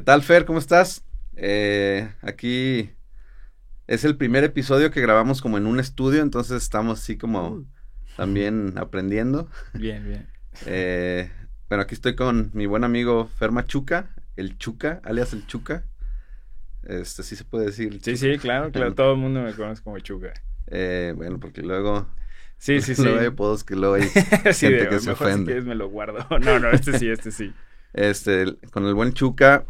tal, Fer? ¿Cómo estás? Aquí es el primer episodio que grabamos como en un estudio, entonces estamos así como también aprendiendo. Bien, bien. Eh, bueno, aquí estoy con mi buen amigo Fer Machuca, el Chuca, alias el Chuca. Sí se puede decir el Sí, Chuca. sí, claro, claro. Todo el mundo me conoce como Chuga. Bueno, porque luego, Sí, sí, luego hay sí. apodos que luego hay Sí, gente que se mejor si ofende. quieres me lo guardo. No, no, este sí, este sí. Con el buen Chuca.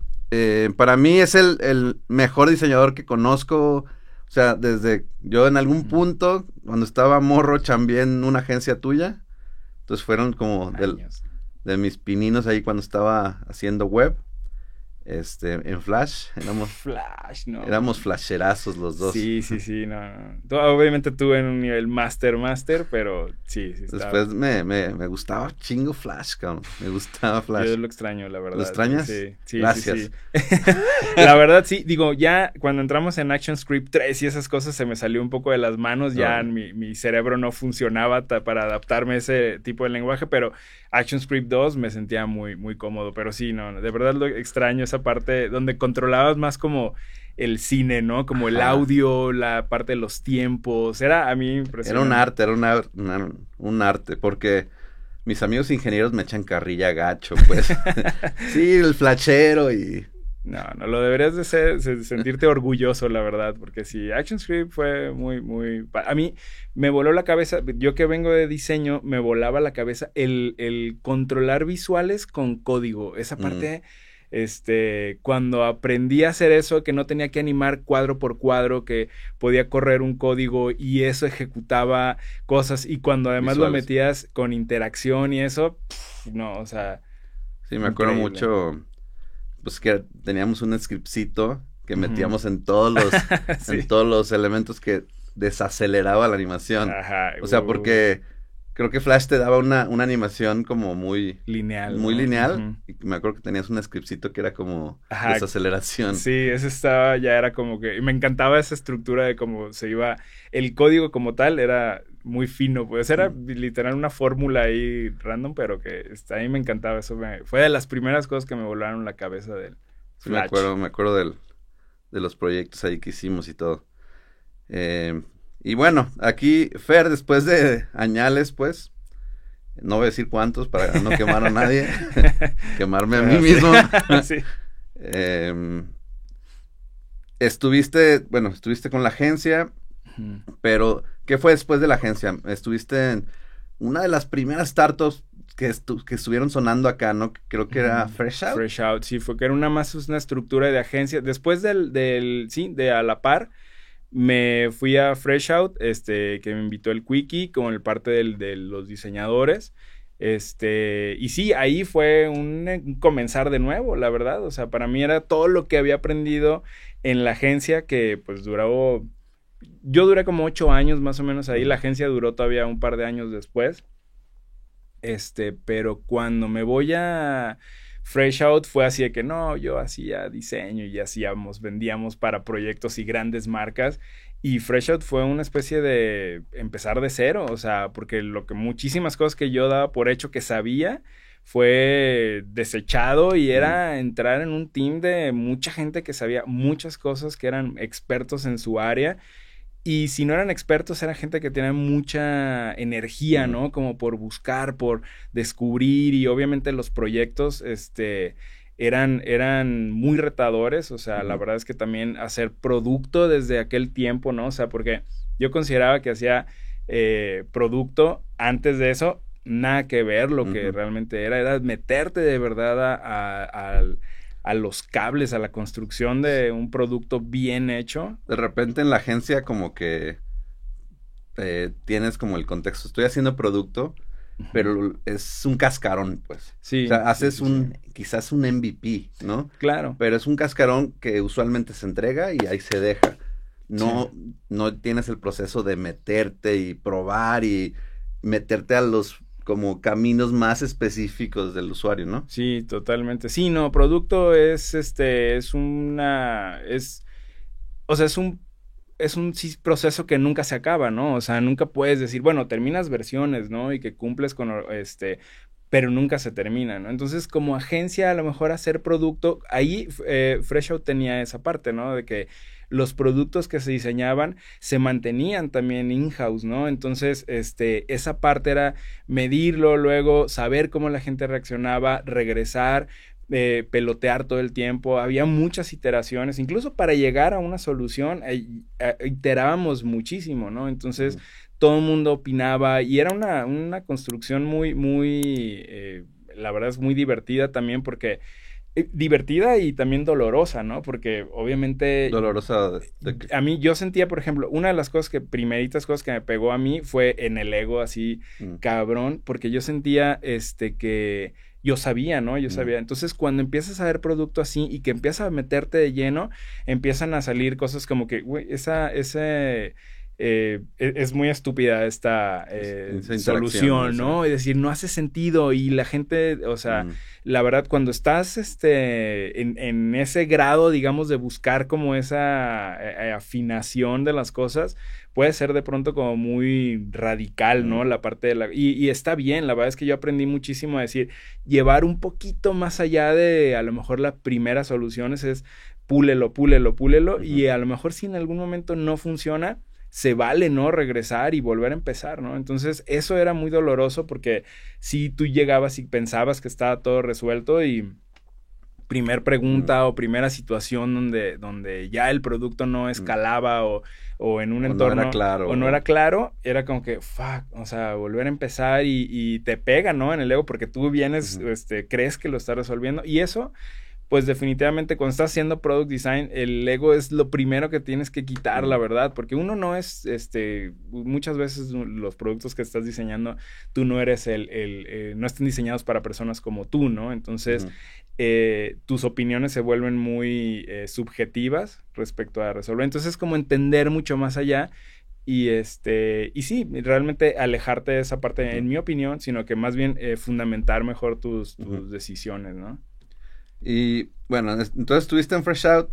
Para mí es el mejor diseñador que conozco. O sea, desde yo en algún punto, cuando estaba morro, chambeé en una agencia tuya. Entonces fueron como Años. de mis pininos ahí cuando estaba haciendo web. En Flash. Flash, no. Éramos flasherazos los dos. Sí, sí, sí, no, no. Obviamente tuve en un nivel master, pero sí, sí estaba. Después me gustaba chingo Flash, cabrón. Me gustaba Flash. Yo lo extraño, la ¿Lo verdad. extrañas? Sí, sí, sí, Gracias. sí. La verdad, sí. Digo, ya cuando entramos en ActionScript 3 y esas cosas se me salió un poco de las manos. Ya No. mi cerebro no funcionaba para adaptarme a ese tipo de lenguaje, pero ActionScript 2 me sentía muy, muy cómodo. Pero sí, no, de verdad lo extraño esa parte donde controlabas más como el cine, ¿no? Como el Ajá. audio, la parte de los tiempos. Era a mí Era un impresionante. arte, un arte, porque mis amigos ingenieros me echan carrilla gacho, pues. Sí, el flashero y... No, no, lo deberías de sentirte orgulloso, la verdad, porque sí, ActionScript fue muy, muy... A mí me voló la cabeza, yo que vengo de diseño, me volaba la cabeza el controlar visuales con código. Esa Mm, parte, cuando aprendí a hacer eso, que no tenía que animar cuadro por cuadro, que podía correr un código y eso ejecutaba cosas, y cuando además lo visuales. metías con interacción y eso, no, o sea, Sí, me acuerdo increíble. mucho, pues que teníamos un scriptcito que Ujú. metíamos en Sí. todos los elementos que desaceleraba la animación. Ajá, O sea, porque creo que Flash te daba una animación como lineal, muy ¿no? lineal. Ujú. Y me acuerdo que tenías un scriptcito que era como Ajá, desaceleración. sí, ese estaba, ya era como que, y me encantaba esa estructura de cómo se iba, el código como tal era muy fino, pues era Mm. literal una fórmula ahí random, pero que a mí me encantaba eso, fue de las primeras cosas que me volaron la cabeza del Sí, Flash. me acuerdo de los proyectos ahí que hicimos y todo. Eh, y bueno, aquí Fer, después de añales, pues, no voy a decir cuántos para no quemar a nadie, quemarme a mí Pero sí, mismo. sí. eh, estuviste con la agencia, Ujú. pero ¿qué fue después de la agencia? Estuviste en una de las primeras startups que estuvieron sonando acá, ¿no? Creo que era Ujú. Fresh Out. Fresh Out, sí, fue que era una estructura de agencia. Después sí, de a la par, me fui a Fresh Out, que me invitó el Quickie con el parte de los diseñadores. Y sí, ahí fue un comenzar de nuevo, la verdad. O sea, para mí era todo lo que había aprendido en la agencia, que pues duró. Yo duré como 8 años más o menos ahí. La Mm. agencia duró todavía un par de años después. Pero cuando me voy a Fresh Out fue así de que no, yo hacía diseño y vendíamos para proyectos y grandes marcas. Y Fresh Out fue una especie de empezar de cero, o sea, porque muchísimas cosas que yo daba por hecho que sabía fue desechado y Mm. era entrar en un team de mucha gente que sabía muchas cosas, que eran expertos en su área, y si no eran expertos, era gente que tenía mucha energía, Mm. ¿no? Como por buscar, por descubrir, y obviamente los proyectos, eran muy retadores. O sea, la Ujú. verdad es que también hacer producto desde aquel tiempo, ¿no? O sea, porque yo consideraba que hacía producto antes de eso, nada que ver lo que Ujú. realmente era meterte de verdad a los cables, a la construcción de un producto bien hecho. De repente en la agencia como que tienes como el contexto, estoy haciendo producto, Ujú. pero es un cascarón, pues. O Sí, sea, sí, sí, sí. quizás un MVP, ¿no? Claro. Pero es un cascarón que usualmente se entrega y ahí se deja. Sí. No tienes el proceso de meterte y probar y meterte a los como caminos más específicos del usuario, ¿no? Sí, totalmente. Sí, no, producto o sea, es un sí, proceso que nunca se acaba, ¿no? O sea, nunca puedes decir, bueno, terminas versiones, ¿no? Y que cumples con, pero nunca se termina, ¿no? Entonces, como agencia, a lo mejor hacer producto, ahí Freshout tenía esa parte, ¿no? De que los productos que se diseñaban se mantenían también in-house, ¿no? Entonces, esa parte era medirlo, luego saber cómo la gente reaccionaba, regresar, pelotear todo el tiempo. Había muchas iteraciones, incluso para llegar a una solución, iterábamos muchísimo, ¿no? Entonces, todo el mundo opinaba y era una construcción la verdad es muy divertida también porque divertida y también dolorosa, ¿no? Porque obviamente... Dolorosa a mí, yo sentía, por ejemplo, una de las primeritas cosas que me pegó a mí fue en el ego así, cabrón, porque yo sentía, que yo sabía, ¿no? Yo sabía. Entonces, cuando empiezas a ver producto así y que empiezas a meterte de lleno, empiezan a salir cosas como que, güey, es muy estúpida esta solución, ¿no? Es decir, no hace sentido y la gente, o sea, la verdad, cuando estás en ese grado, digamos, de buscar como esa afinación de las cosas, puede ser de pronto como muy radical, ¿no? La parte de la... Y está bien, la verdad es que yo aprendí muchísimo a decir, llevar un poquito más allá de a lo mejor las primeras soluciones es púlelo, y a lo mejor si en algún momento no funciona, se vale, ¿no? Regresar y volver a empezar, ¿no? Entonces, eso era muy doloroso porque si tú llegabas y pensabas que estaba todo resuelto y primer pregunta o primera situación donde ya el producto no escalaba o en un entorno... No era claro. O no era claro, era como que, fuck, o sea, volver a empezar y te pega, ¿no? En el ego porque tú vienes, crees que lo estás resolviendo y eso... Pues definitivamente cuando estás haciendo product design, el ego es lo primero que tienes que quitar, la verdad, porque uno no es, muchas veces los productos que estás diseñando, tú no eres no están diseñados para personas como tú, ¿no? Entonces, tus opiniones se vuelven muy subjetivas respecto a resolver. Entonces, es como entender mucho más allá y sí, realmente alejarte de esa parte, en mi opinión, sino que más bien fundamentar mejor tus decisiones, ¿no? Y bueno, entonces estuviste en Freshout.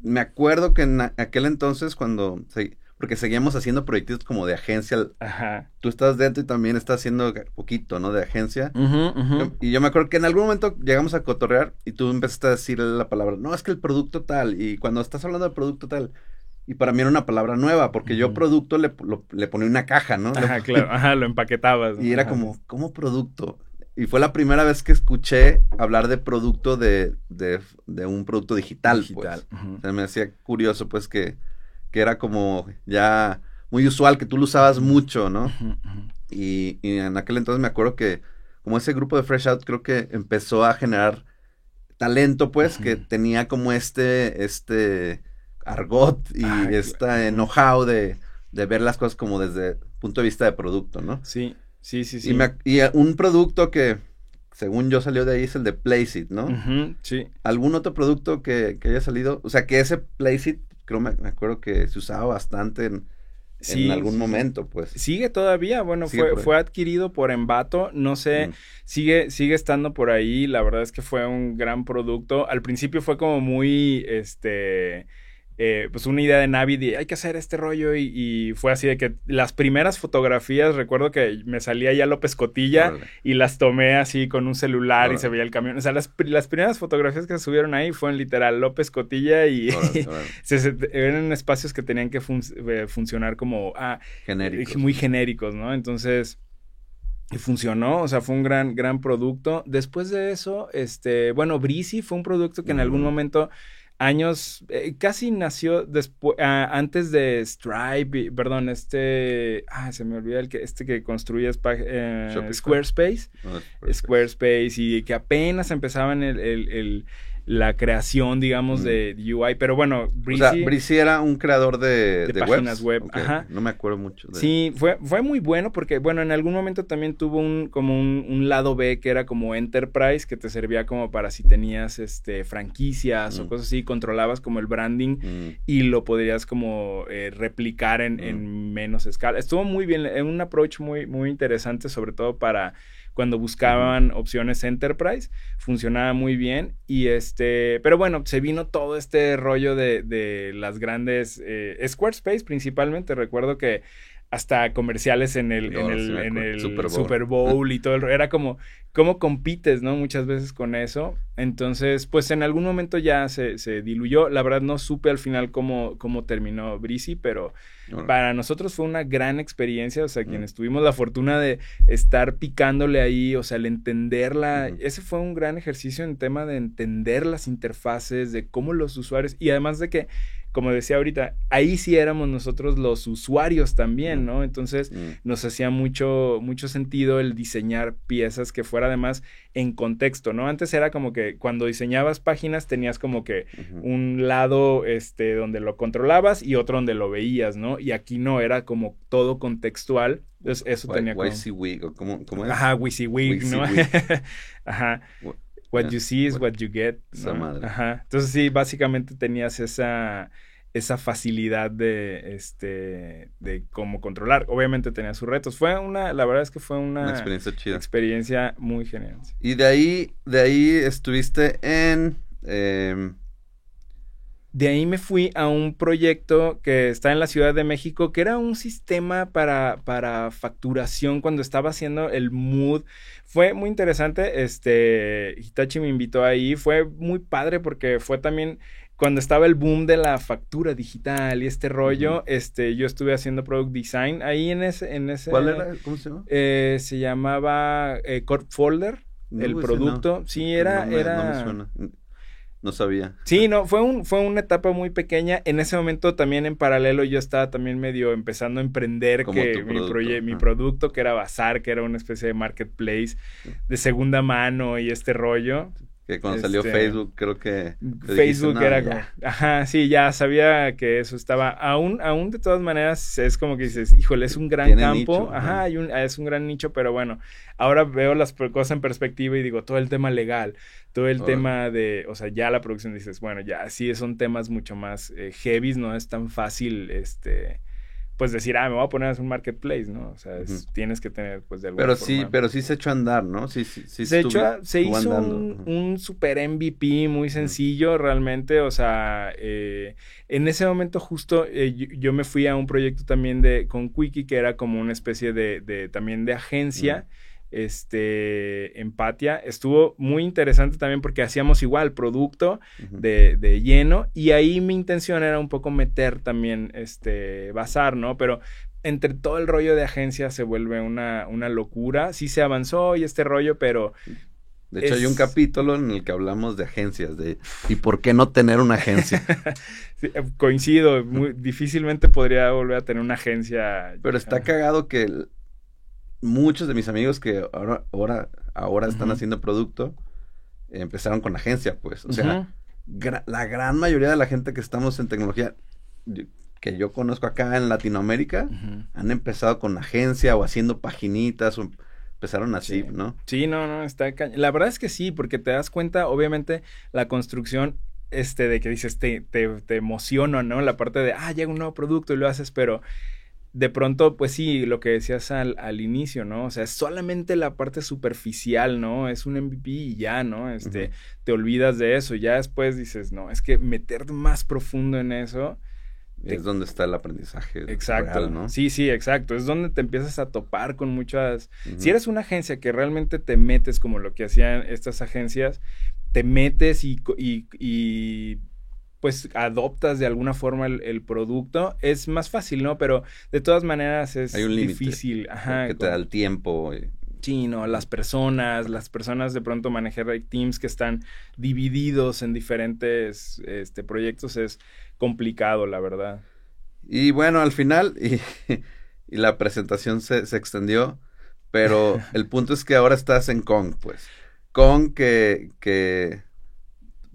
Me acuerdo que en aquel entonces porque seguíamos haciendo proyectos como de agencia. Tú estás dentro y también estás haciendo poquito, ¿no? De agencia. Y yo me acuerdo que en algún momento llegamos a cotorrear y tú empezaste a decir la palabra, no, es que el producto tal. Y cuando estás hablando del producto tal, y para mí era una palabra nueva, porque yo producto le ponía una caja, ¿no? Claro, lo empaquetabas. Y era como, ¿cómo producto? Y fue la primera vez que escuché hablar de producto de un producto digital. Pues. O sea, me hacía curioso, pues, que era como ya muy usual, que tú lo usabas mucho, ¿no? Y en aquel entonces me acuerdo que como ese grupo de Freshout creo que empezó a generar talento, pues, que tenía como este argot y know-how de ver las cosas como desde el punto de vista de producto, ¿no? Sí. Y un producto que, según yo, salió de ahí es el de Placeit, ¿no? Sí. ¿Algún otro producto que haya salido? O sea, que ese Placeit, creo me acuerdo que se usaba bastante en algún momento, pues. Sigue todavía, bueno, fue adquirido por Envato, no sé, sigue estando por ahí, la verdad es que fue un gran producto. Al principio fue como muy, pues una idea de Navi de hay que hacer este rollo y fue así de que las primeras fotografías, recuerdo que me salía ya López Cotilla y las tomé así con un celular y se veía el camión, o sea, las primeras fotografías que se subieron ahí fueron literal López Cotilla y eran espacios que tenían que funcionar como genéricos. Muy genéricos, ¿no? Entonces funcionó, o sea, fue un gran producto. Después de eso, bueno, Breezy fue un producto que en algún momento años, casi nació después, antes de Stripe, perdón, se me olvida que construye Squarespace, Squarespace y que apenas empezaban la creación, digamos, de UI, pero bueno, Breezy... O sea, Breezy era un creador de páginas web. Okay. No me acuerdo mucho. Sí, fue muy bueno porque, bueno, en algún momento también tuvo un lado B que era como Enterprise, que te servía como para si tenías franquicias o cosas así, controlabas como el branding y lo podrías como replicar en menos escala. Estuvo muy bien, un approach muy, muy interesante, sobre todo para cuando buscaban opciones Enterprise, funcionaba muy bien y pero bueno, se vino todo este rollo de las grandes Squarespace principalmente. Recuerdo que hasta comerciales en el Super Bowl y todo. Era como, ¿cómo compites, no? Muchas veces con eso. Entonces, pues en algún momento ya se diluyó. La verdad no supe al final cómo terminó Breezy, pero para nosotros fue una gran experiencia. O sea, quienes tuvimos la fortuna de estar picándole ahí, o sea, el entenderla. Ese fue un gran ejercicio en tema de entender las interfaces, de cómo los usuarios, y además de que, como decía ahorita, ahí sí éramos nosotros los usuarios también, ¿no? Entonces nos hacía mucho sentido el diseñar piezas que fuera además en contexto, ¿no? Antes era como que cuando diseñabas páginas tenías como que un lado donde lo controlabas y otro donde lo veías, ¿no? Y aquí no, era como todo contextual. Entonces eso tenía como... WYSIWYG, ¿cómo es? Ajá, WYSIWYG, ¿no? Ajá. What you see is what you get, ¿no? Esa madre. Ajá. Entonces sí, básicamente tenías esa facilidad de cómo controlar. Obviamente tenía sus retos. La verdad es que fue una experiencia chida. Experiencia muy genial. Y de ahí estuviste en... De ahí me fui a un proyecto que está en la Ciudad de México, que era un sistema para facturación cuando estaba haciendo el Mood. Fue muy interesante. Hitachi me invitó ahí. Fue muy padre porque fue también cuando estaba el boom de la factura digital y este rollo. Yo estuve haciendo product design ahí en ese. ¿Cuál era? ¿Cómo se llama? Se llamaba Corp Folder, el producto. No. Sí, era... No me suena. No sabía. Sí, no, fue una etapa muy pequeña. En ese momento también en paralelo yo estaba también medio empezando a emprender mi producto, que era Bazar, que era una especie de marketplace de segunda mano y este rollo. Que cuando salió Facebook, creo que... Facebook era como... Ajá, sí, ya sabía que eso estaba... Aún de todas maneras es como que dices, híjole, es un gran campo. Nicho, ajá, es un gran nicho, pero bueno, ahora veo las cosas en perspectiva y digo, todo el tema legal, todo el tema de... O sea, ya la producción dices, bueno, ya sí son temas mucho más heavies, no es tan fácil, pues decir, me voy a poner a hacer un marketplace, ¿no? O sea, tienes que tener, pues, de alguna forma. Pero sí se echó a andar, ¿no? Sí se hizo un super MVP muy sencillo, realmente, o sea, en ese momento justo yo me fui a un proyecto también con Quickie, que era como una especie también de agencia, Empatia. Estuvo muy interesante también porque hacíamos igual producto de lleno, y ahí mi intención era un poco meter también Bazar, ¿no? Pero entre todo el rollo de agencia se vuelve una locura. Sí se avanzó y este rollo, pero... De hecho, hay un capítulo en el que hablamos de agencias, ¿y por qué no tener una agencia? Sí, coincido, difícilmente podría volver a tener una agencia. Pero está cagado que... Muchos de mis amigos que ahora están haciendo producto empezaron con agencia, pues. O sea, la gran mayoría de la gente que estamos en tecnología, que yo conozco acá en Latinoamérica, han empezado con agencia o haciendo paginitas, o empezaron así, ¿no? Sí, no, está la verdad es que sí, porque te das cuenta, obviamente, la construcción de que dices, te emociona, ¿no? La parte de, llega un nuevo producto y lo haces, pero... De pronto, pues sí, lo que decías al inicio, ¿no? O sea, es solamente la parte superficial, ¿no? Es un MVP y ya, ¿no? Te olvidas de eso. Ya después dices, no, es que meter más profundo en eso... Es donde está el aprendizaje. Exacto, real, ¿no? Sí, exacto. Es donde te empiezas a topar con muchas... Si eres una agencia que realmente te metes, como lo que hacían estas agencias, te metes y pues adoptas de alguna forma el producto, es más fácil, ¿no? Pero de todas maneras es difícil. Ajá. Que te da el tiempo. Sí, no, las personas de pronto manejar teams que están divididos en diferentes proyectos es complicado, la verdad. Y bueno, al final, y la presentación se extendió, pero el punto es que ahora estás en Kong, pues. Kong que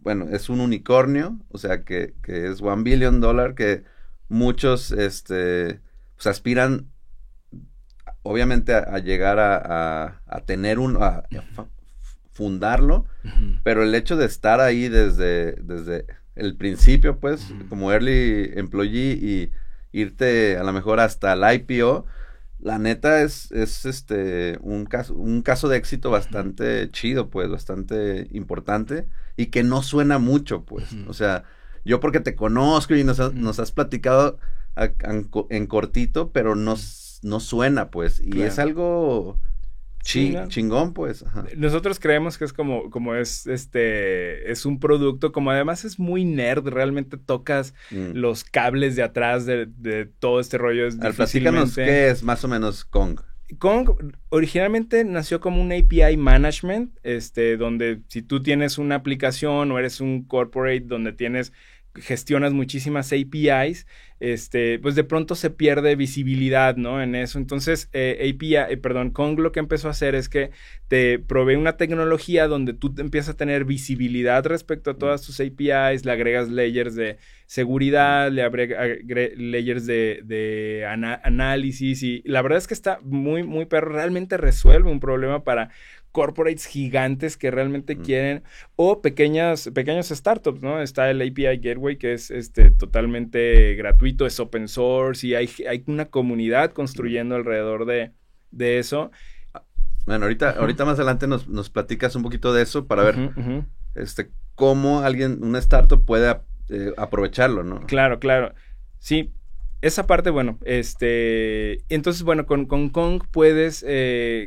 bueno, es un unicornio, o sea, que es $1 billion, que muchos, pues aspiran, obviamente, a llegar a tener a fundarlo, pero el hecho de estar ahí desde el principio, pues, como early employee y irte a lo mejor hasta el IPO, la neta es un caso de éxito bastante chido, pues, bastante importante, y que no suena mucho, pues. O sea, yo porque te conozco y nos has platicado en cortito, pero no no suena, pues, y es algo chingón, pues. Ajá. Nosotros creemos que es como es un producto, como además es muy nerd, realmente tocas los cables de atrás de todo este rollo. Platícanos qué es más o menos Kong. Kong originalmente nació como un API management, donde si tú tienes una aplicación o eres un corporate donde gestionas muchísimas APIs, pues de pronto se pierde visibilidad, ¿no? En eso. Entonces, Kong lo que empezó a hacer es que te provee una tecnología donde tú empiezas a tener visibilidad respecto a todas tus APIs, le agregas layers de seguridad, le agregas layers de análisis, y la verdad es que está muy, muy perro. Realmente resuelve un problema para corporates gigantes que realmente quieren, o pequeños startups, ¿no? Está el API Gateway, que es totalmente gratuito, es open source, y hay una comunidad construyendo alrededor de eso. Bueno, ahorita más adelante nos platicas un poquito de eso para ver cómo una startup puede aprovecharlo, ¿no? Claro. Sí. Esa parte, bueno, entonces, bueno, con Kong puedes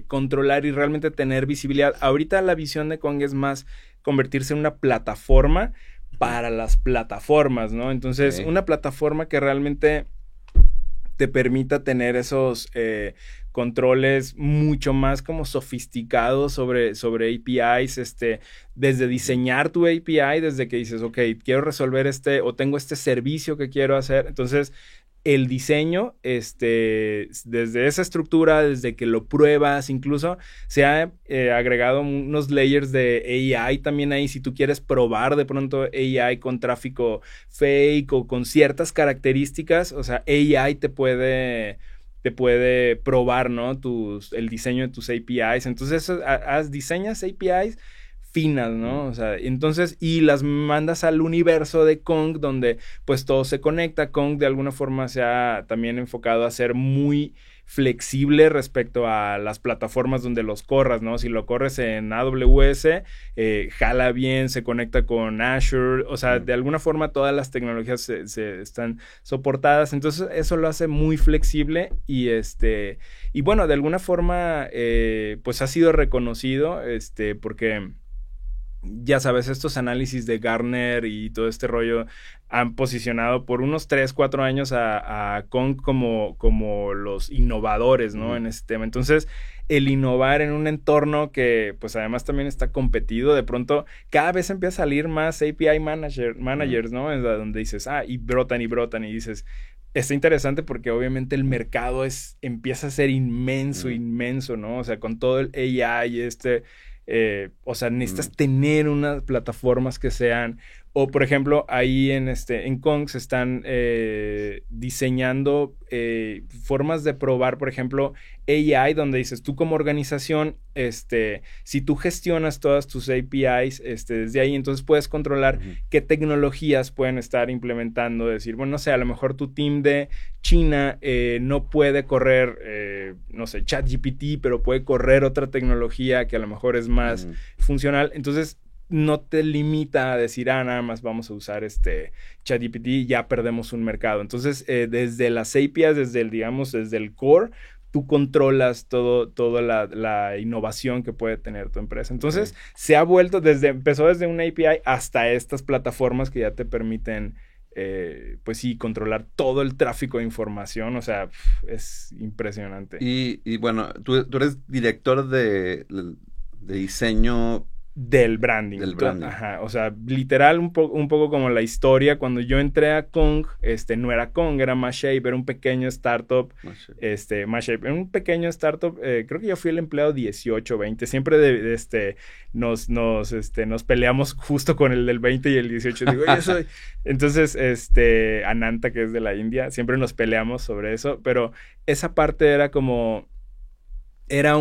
controlar y realmente tener visibilidad. Ahorita la visión de Kong es más convertirse en una plataforma para las plataformas, ¿no? Entonces, una plataforma que realmente te permita tener esos controles mucho más como sofisticados sobre APIs, desde diseñar tu API, desde que dices, ok, quiero resolver o tengo este servicio que quiero hacer. Entonces, el diseño, desde esa estructura, desde que lo pruebas, incluso se ha agregado unos layers de AI también ahí. Si tú quieres probar de pronto AI con tráfico fake o con ciertas características, o sea, AI te puede probar, ¿no? El diseño de tus APIs. Entonces, diseñas APIs finas, ¿no? O sea, entonces, y las mandas al universo de Kong, donde pues todo se conecta. Kong de alguna forma se ha también enfocado a ser muy flexible respecto a las plataformas donde los corras, ¿no? Si lo corres en AWS, jala bien, se conecta con Azure, o sea, de alguna forma todas las tecnologías se están soportadas. Entonces, eso lo hace muy flexible y bueno, de alguna forma, pues ha sido reconocido, porque ya sabes, estos análisis de Gartner y todo este rollo han posicionado por unos 3, 4 años a Kong como los innovadores, ¿no? En este tema. Entonces, el innovar en un entorno que, pues, además también está competido, de pronto, cada vez empieza a salir más API managers, ¿no? Es donde dices, y brotan, y dices, está interesante porque obviamente el mercado empieza a ser inmenso, ¿no? O sea, con todo el AI o sea, necesitas tener unas plataformas que sean, o por ejemplo, ahí en Kong se están diseñando formas de probar, por ejemplo, AI, donde dices, tú como organización, si tú gestionas todas tus APIs desde ahí, entonces puedes controlar qué tecnologías pueden estar implementando, decir, bueno, no sé, a lo mejor tu team de China no puede correr, no sé, ChatGPT, pero puede correr otra tecnología que a lo mejor es más funcional. Entonces, no te limita a decir, nada más vamos a usar ChatGPT y ya perdemos un mercado. Entonces, desde las APIs, desde el core, tú controlas toda la innovación que puede tener tu empresa. Entonces, se ha vuelto empezó desde una API hasta estas plataformas que ya te permiten, pues sí, controlar todo el tráfico de información. O sea, es impresionante. Y bueno, tú eres director de diseño del branding. Ajá, o sea, literal un poco como la historia. Cuando yo entré a Kong, no era Kong, era Mashape, era un pequeño startup. Mashape, era un pequeño startup, creo que yo fui el empleado 18, 20, siempre nos peleamos justo con el del 20 y el 18. Digo, yo soy... Entonces, Ananta, que es de la India, siempre nos peleamos sobre eso, pero esa parte era como... Era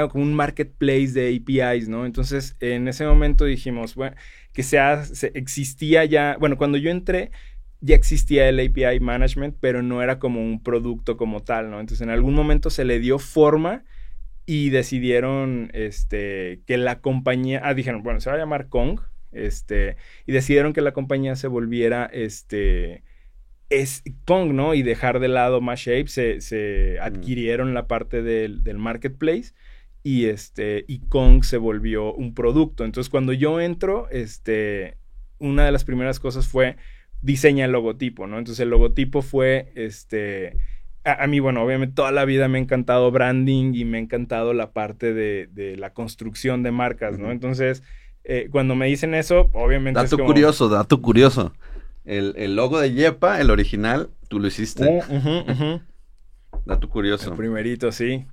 como un marketplace de APIs, ¿no? Entonces, en ese momento dijimos, bueno, existía ya... Bueno, cuando yo entré, ya existía el API management, pero no era como un producto como tal, ¿no? Entonces, en algún momento se le dio forma y decidieron que la compañía... dijeron, bueno, se va a llamar Kong, y decidieron que la compañía se volviera, es Kong, ¿no? Y dejar de lado Mashape, se adquirieron la parte del marketplace y Kong se volvió un producto. Entonces, cuando yo entro, una de las primeras cosas fue diseña el logotipo, ¿no? Entonces, el logotipo fue, a mí, bueno, obviamente toda la vida me ha encantado branding y me ha encantado la parte de la construcción de marcas, ¿no? Entonces, cuando me dicen eso, obviamente dato curioso. El logo de Yepa, el original, tú lo hiciste. Dato curioso. El primerito, sí.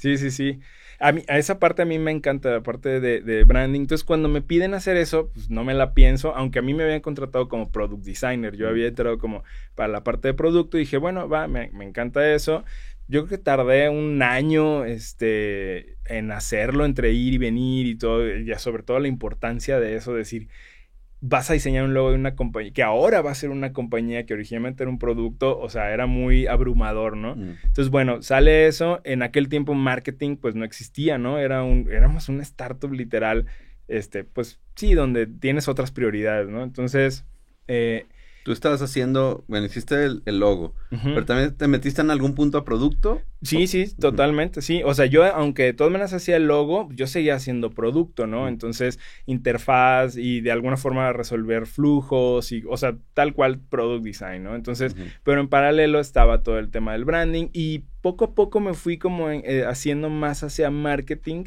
A esa parte a mí me encanta, la parte de branding. Entonces, cuando me piden hacer eso, pues no me la pienso, aunque a mí me habían contratado como product designer. Yo había entrado como para la parte de producto y dije, bueno, me encanta eso. Yo creo que tardé un año en hacerlo, entre ir y venir y todo, ya sobre todo la importancia de eso, decir, vas a diseñar un logo de una compañía, que ahora va a ser una compañía que originalmente era un producto, o sea, era muy abrumador, ¿no? Entonces, bueno, sale eso, en aquel tiempo marketing pues no existía, ¿no? Éramos una startup literal, pues sí, donde tienes otras prioridades, ¿no? Entonces, tú estabas haciendo, bueno, hiciste el logo, pero también te metiste en algún punto a producto. Sí, totalmente, sí. O sea, yo, aunque de todas maneras hacía el logo, yo seguía haciendo producto, ¿no? Entonces, interfaz y de alguna forma resolver flujos y, o sea, tal cual product design, ¿no? Entonces, pero en paralelo estaba todo el tema del branding y poco a poco me fui como haciendo más hacia marketing,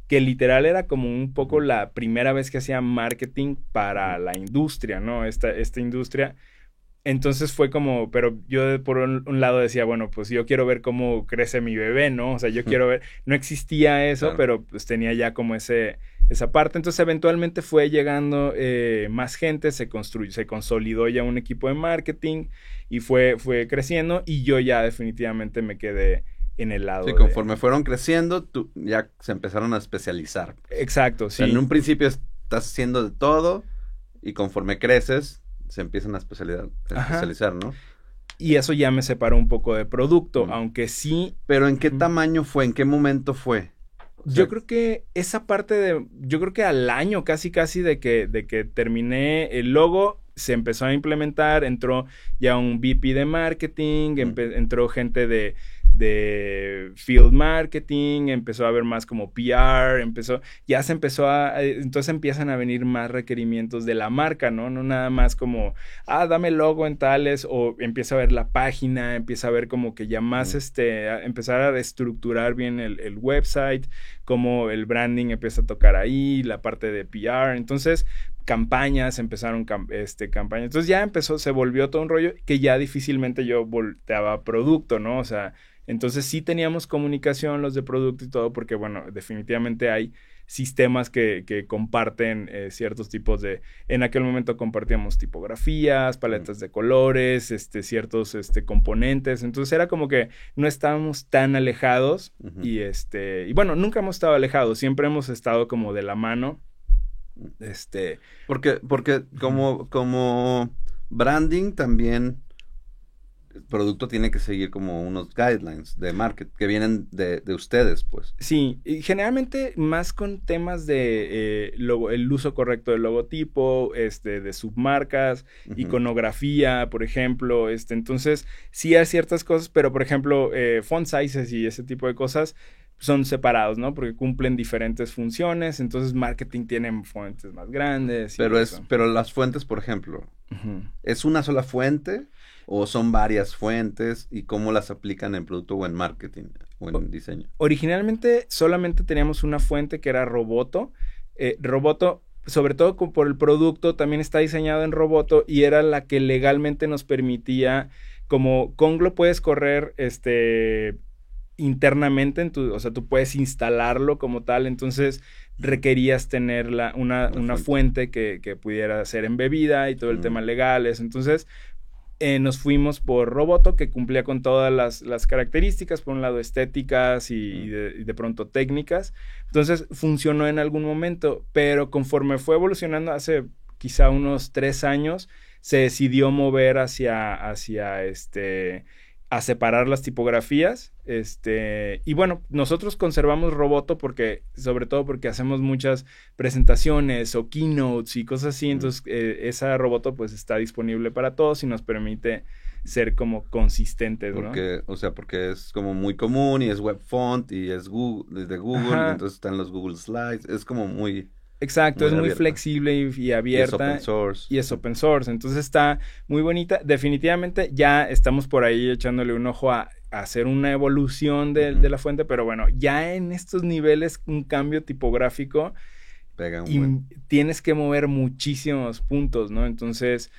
que literal era como un poco la primera vez que hacía marketing para la industria, ¿no? Esta industria. Entonces fue como, pero yo por un lado decía, bueno, pues yo quiero ver cómo crece mi bebé, ¿no? O sea, yo quiero ver, no existía eso, claro, pero pues tenía ya como esa parte. Entonces eventualmente fue llegando más gente, se consolidó ya un equipo de marketing y fue creciendo y yo ya definitivamente me quedé en el lado. Sí, conforme fueron creciendo, ya se empezaron a especializar. Exacto, sí. O sea, en un principio estás haciendo de todo y conforme creces se empiezan a especializar, ¿no? Y eso ya me separó un poco de producto, aunque sí. ¿Pero en qué tamaño fue? ¿En qué momento fue? O sea, yo creo que esa parte yo creo que al año casi de que terminé el logo, se empezó a implementar, entró ya un VP de marketing, entró gente de field marketing, empezó a haber más como PR, entonces empiezan a venir más requerimientos de la marca, ¿no? No nada más como, dame el logo en tales, o empieza a ver la página, empieza a ver como que ya más, empezar a reestructurar bien el website, como el branding empieza a tocar ahí, la parte de PR, entonces empezaron campañas, entonces ya se volvió todo un rollo que ya difícilmente yo volteaba a producto, ¿no? O sea, entonces sí teníamos comunicación los de producto y todo, porque bueno, definitivamente hay sistemas que comparten ciertos tipos en aquel momento compartíamos tipografías, paletas de colores, ciertos componentes, entonces era como que no estábamos tan alejados y bueno, nunca hemos estado alejados, siempre hemos estado como de la mano. Porque como branding también el producto tiene que seguir como unos guidelines de marketing que vienen de ustedes, pues. Sí, y generalmente más con temas de el uso correcto del logotipo, de submarcas, iconografía, por ejemplo, entonces sí hay ciertas cosas, pero por ejemplo, font sizes y ese tipo de cosas son separados, ¿no? Porque cumplen diferentes funciones, entonces marketing tiene fuentes más grandes. Pero las fuentes, por ejemplo, ¿es una sola fuente o son varias fuentes y cómo las aplican en producto o en marketing o en diseño? Originalmente solamente teníamos una fuente que era Roboto. Roboto, sobre todo por el producto, también está diseñado en Roboto y era la que legalmente nos permitía, como Kong lo puedes correr, internamente o sea, tú puedes instalarlo como tal, entonces requerías tener una fuente que pudiera ser embebida y todo el tema legales, entonces nos fuimos por Roboto, que cumplía con todas las características, por un lado estéticas y de pronto técnicas, entonces funcionó en algún momento, pero conforme fue evolucionando hace quizá unos 3 años, se decidió mover hacia a separar las tipografías, y bueno, nosotros conservamos Roboto sobre todo porque hacemos muchas presentaciones o keynotes y cosas así, entonces esa Roboto pues está disponible para todos y nos permite ser como consistentes, ¿no? Porque es como muy común y es web font y es Google, de Google, y entonces están los Google Slides, es como muy... Exacto, es muy flexible y abierta. Y es open source. Y es open source, entonces está muy bonita. Definitivamente ya estamos por ahí echándole un ojo a hacer una evolución de la fuente, pero bueno, ya en estos niveles un cambio tipográfico tienes que mover muchísimos puntos, ¿no? Entonces,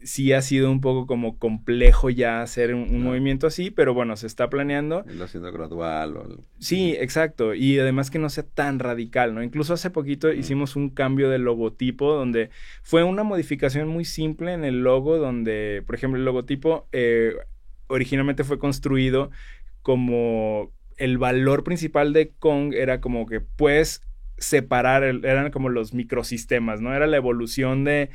sí ha sido un poco como complejo ya hacer un movimiento así, pero bueno, se está planeando. Irlo haciendo gradual. Sí, exacto, y además que no sea tan radical, ¿no? Incluso hace poquito hicimos un cambio de logotipo donde fue una modificación muy simple en el logo donde, por ejemplo, el logotipo originalmente fue construido como el valor principal de Kong era como que puedes separar, eran como los microsistemas, ¿no? Era la evolución de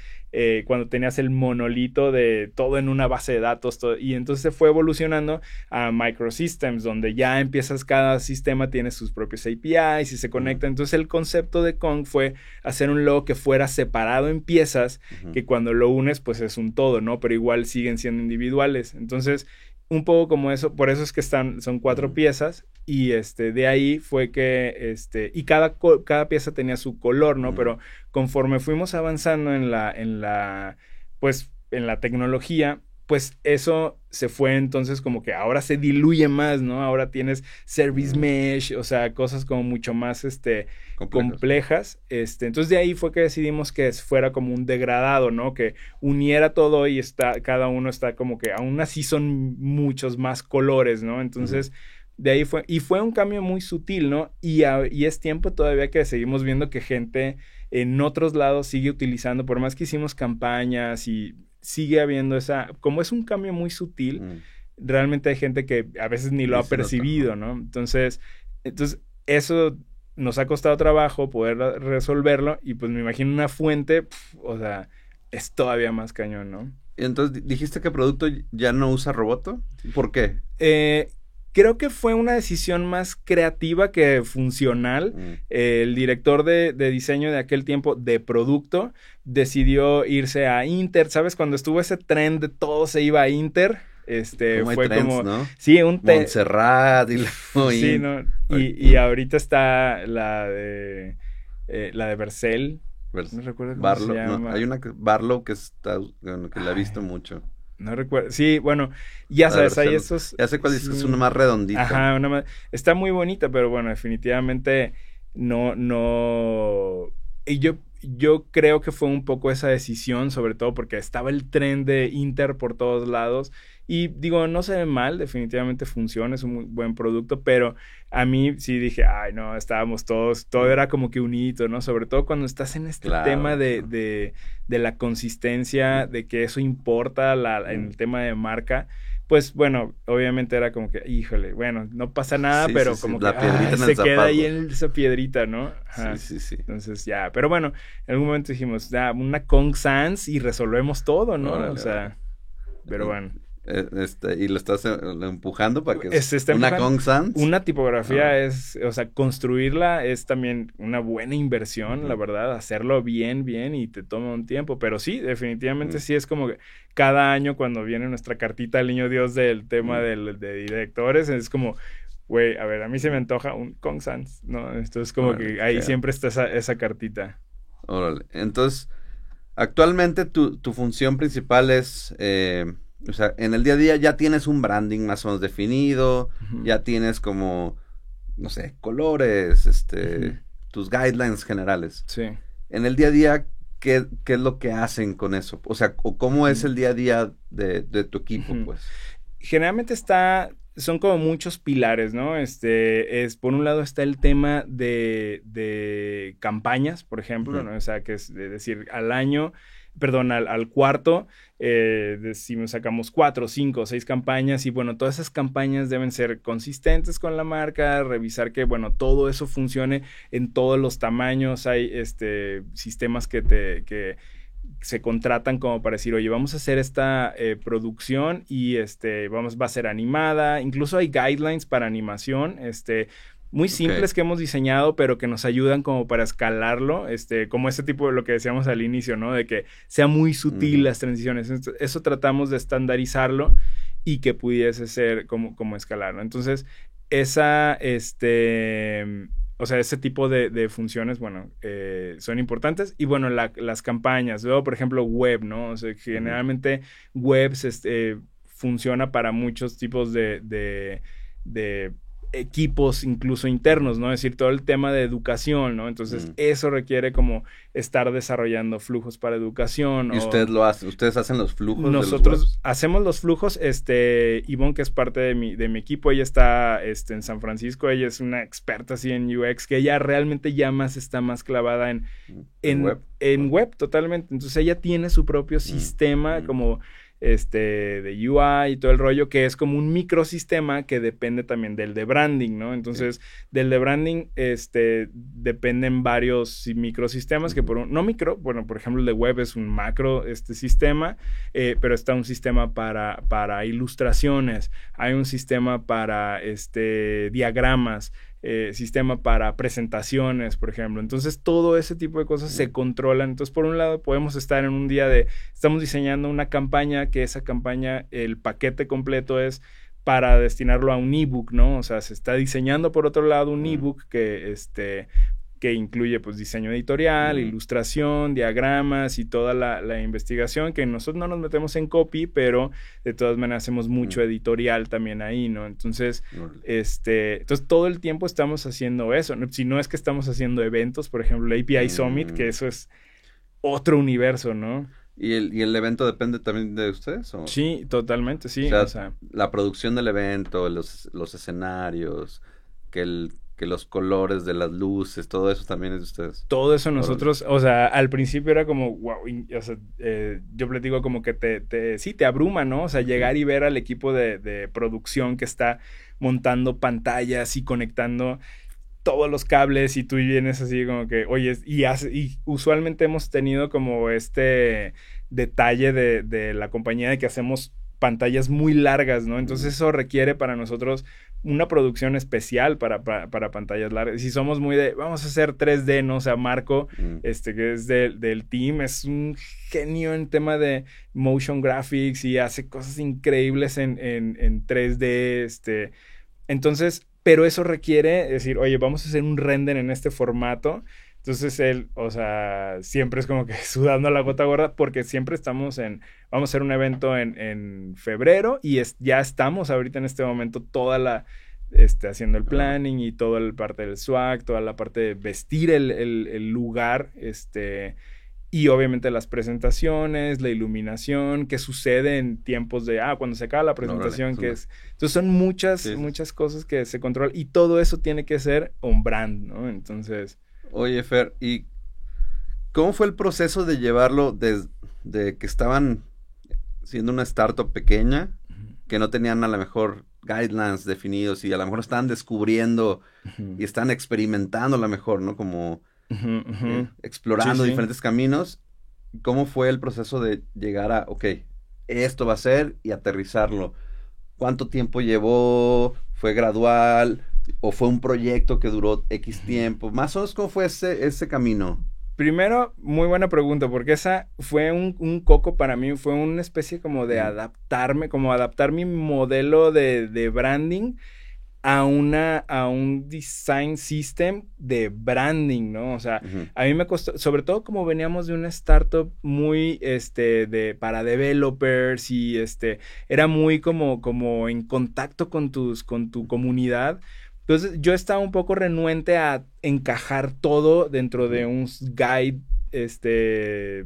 cuando tenías el monolito de todo en una base de datos, y entonces se fue evolucionando a microsystems, donde ya empiezas, cada sistema tiene sus propios APIs y se conecta. Entonces el concepto de Kong fue hacer un logo que fuera separado en piezas, que cuando lo unes, pues es un todo, ¿no? Pero igual siguen siendo individuales. Entonces, un poco como eso, por eso es que son 4 piezas, y de ahí fue que, y cada pieza tenía su color, ¿no? Pero conforme fuimos avanzando en la tecnología, pues eso se fue entonces como que ahora se diluye más, ¿no? Ahora tienes service mesh, o sea, cosas como mucho más, complejas. Entonces de ahí fue que decidimos que fuera como un degradado, ¿no? Que uniera todo y cada uno está como que aún así son muchos más colores, ¿no? Entonces de ahí fue un cambio muy sutil, ¿no? Y es tiempo todavía que seguimos viendo que gente en otros lados sigue utilizando, por más que hicimos campañas y sigue habiendo como es un cambio muy sutil, realmente hay gente que a veces ni lo ha percibido, ¿no? Entonces eso nos ha costado trabajo poder resolverlo, y pues me imagino una fuente, o sea, es todavía más cañón, ¿no? Entonces, dijiste que el producto ya no usa roboto. ¿Por qué? Creo que fue una decisión más creativa que funcional. El director de diseño de aquel tiempo de producto decidió irse a Inter. ¿Sabes? Cuando estuvo ese trend de todo se iba a Inter. Fue trends, como... ¿no? Sí, Montserrat y luego sí, ¿no? Y ahorita está la de Vercel. No recuerdo cómo Barlow, se llama. No, hay una Barlow que la he visto mucho. No recuerdo. Sí, bueno, ya sabes, hay esos... Ya sé cuál es una más redondita. Ajá, está muy bonita, pero bueno, definitivamente no... Y yo creo que fue un poco esa decisión, sobre todo porque estaba el tren de Inter por todos lados. Y digo, no se ve mal, definitivamente funciona, es un muy buen producto, pero a mí sí dije, ay, no, estábamos todo era como que unito, ¿no? Sobre todo cuando estás en tema de la consistencia, de que eso importa en el tema de marca. Pues bueno, obviamente era como que, híjole, bueno, no pasa nada, pero como que la piedrita en el se zapato. Queda ahí en esa piedrita, ¿no? Ajá. Sí. Entonces ya, pero bueno, en algún momento dijimos, una Kong Sans y resolvemos todo, ¿no? Órale, o sea, pero bueno. Y lo estás empujando para que una Kong Sans. Una tipografía o sea, construirla es también una buena inversión, la verdad, hacerlo bien y te toma un tiempo, pero sí, definitivamente sí es como que cada año cuando viene nuestra cartita al niño Dios del tema de directores, es como, güey, a ver, a mí se me antoja un Kong Sans, ¿no? Entonces como que ahí siempre está esa cartita. Órale, entonces, actualmente tu función principal es... o sea, en el día a día ya tienes un branding más o menos definido, ya tienes como, no sé, colores, tus guidelines generales. Sí. En el día a día, ¿qué es lo que hacen con eso? O sea, ¿cómo es el día a día de tu equipo, pues? Generalmente son como muchos pilares, ¿no? Por un lado está el tema de campañas, por ejemplo, ¿no? O sea, que es decir, al cuarto, decimos, sacamos 4, 5, 6 campañas, y bueno, todas esas campañas deben ser consistentes con la marca, revisar que, bueno, todo eso funcione en todos los tamaños. Hay sistemas que se contratan como para decir, oye, vamos a hacer esta producción y va a ser animada. Incluso hay guidelines para animación, muy simples que hemos diseñado, pero que nos ayudan como para escalarlo, como ese tipo de lo que decíamos al inicio, ¿no? De que sea muy sutil las transiciones. Eso tratamos de estandarizarlo y que pudiese ser como escalarlo. Entonces, o sea, ese tipo de funciones, bueno, son importantes. Y bueno, las campañas. Luego, por ejemplo, web, ¿no? O sea, generalmente webs funciona para muchos tipos de equipos incluso internos, ¿no? Es decir, todo el tema de educación, ¿no? Entonces, eso requiere como estar desarrollando flujos para educación. ¿Y usted lo hace? ¿Ustedes hacen los flujos? Nosotros hacemos los flujos. Ivonne, que es parte de mi equipo, ella está en San Francisco, ella es una experta así en UX, que ella realmente ya está más clavada en web. En web, totalmente. Entonces, ella tiene su propio sistema como de UI y todo el rollo, que es como un microsistema que depende también del de branding, ¿no? Entonces, del de branding, dependen varios microsistemas que bueno, por ejemplo, el de web es un macro sistema, pero está un sistema para ilustraciones, hay un sistema para diagramas, sistema para presentaciones, por ejemplo. Entonces, todo ese tipo de cosas se controlan. Entonces, por un lado, podemos estar en un día estamos diseñando una campaña, que esa campaña, el paquete completo es para destinarlo a un ebook, ¿no? O sea, se está diseñando, por otro lado, un ebook que incluye, pues, diseño editorial, ilustración, diagramas y toda la investigación, que nosotros no nos metemos en copy, pero de todas maneras hacemos mucho editorial también ahí, ¿no? Entonces, entonces todo el tiempo estamos haciendo eso, ¿no? Si no es que estamos haciendo eventos, por ejemplo, el API Summit, que eso es otro universo, ¿no? ¿Y el evento depende también de ustedes? ¿O? Sí, totalmente, sí. O sea, la producción del evento, los escenarios, que los colores de las luces, todo eso también es de ustedes. Todo eso nosotros, o sea, al principio era como, wow, o sea, yo platico como que te abruma, ¿no? O sea, llegar y ver al equipo de producción que está montando pantallas y conectando todos los cables y tú vienes así como que, oye, y usualmente hemos tenido como detalle de la compañía de que hacemos pantallas muy largas, ¿no? Entonces eso requiere para nosotros una producción especial para pantallas largas. Si somos muy vamos a hacer 3D, ¿no? O sea, Marco, que es del team, es un genio en tema de motion graphics y hace cosas increíbles en 3D, entonces, pero eso requiere decir, oye, vamos a hacer un render en este formato. Entonces él, o sea, siempre es como que sudando la gota gorda porque siempre vamos a hacer un evento en febrero y ya estamos ahorita en este momento haciendo el planning y toda la parte del swag, toda la parte de vestir el lugar, y obviamente las presentaciones, la iluminación, que sucede en tiempos cuando se acaba la presentación, entonces son muchas cosas que se controlan y todo eso tiene que ser on brand, ¿no? Entonces... Oye, Fer, ¿y cómo fue el proceso de llevarlo desde que estaban siendo una startup pequeña, que no tenían a lo mejor guidelines definidos y a lo mejor estaban descubriendo y están experimentando a lo mejor, ¿no? Como explorando diferentes caminos. ¿Cómo fue el proceso de llegar a, esto va a ser y aterrizarlo? ¿Cuánto tiempo llevó? ¿Fue gradual? ¿O fue un proyecto que duró X tiempo? Más o menos, ¿cómo fue ese camino? Primero, muy buena pregunta, porque esa fue un coco para mí, fue una especie como de adaptar mi modelo de branding a un design system de branding, ¿no? O sea, a mí me costó, sobre todo como veníamos de una startup muy, para developers y era muy como en contacto con tu comunidad. Entonces, yo estaba un poco renuente a encajar todo dentro de un guide,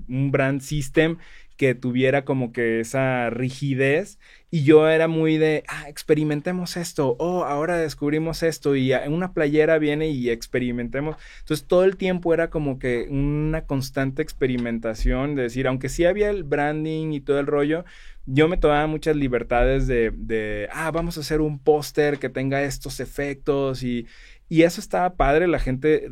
un brand system que tuviera como que esa rigidez. Y yo era muy experimentemos esto. Ahora descubrimos esto. Y en una playera viene y experimentemos. Entonces, todo el tiempo era como que una constante experimentación. De decir, aunque sí había el branding y todo el rollo, yo me tomaba muchas libertades vamos a hacer un póster que tenga estos efectos y eso estaba padre, la gente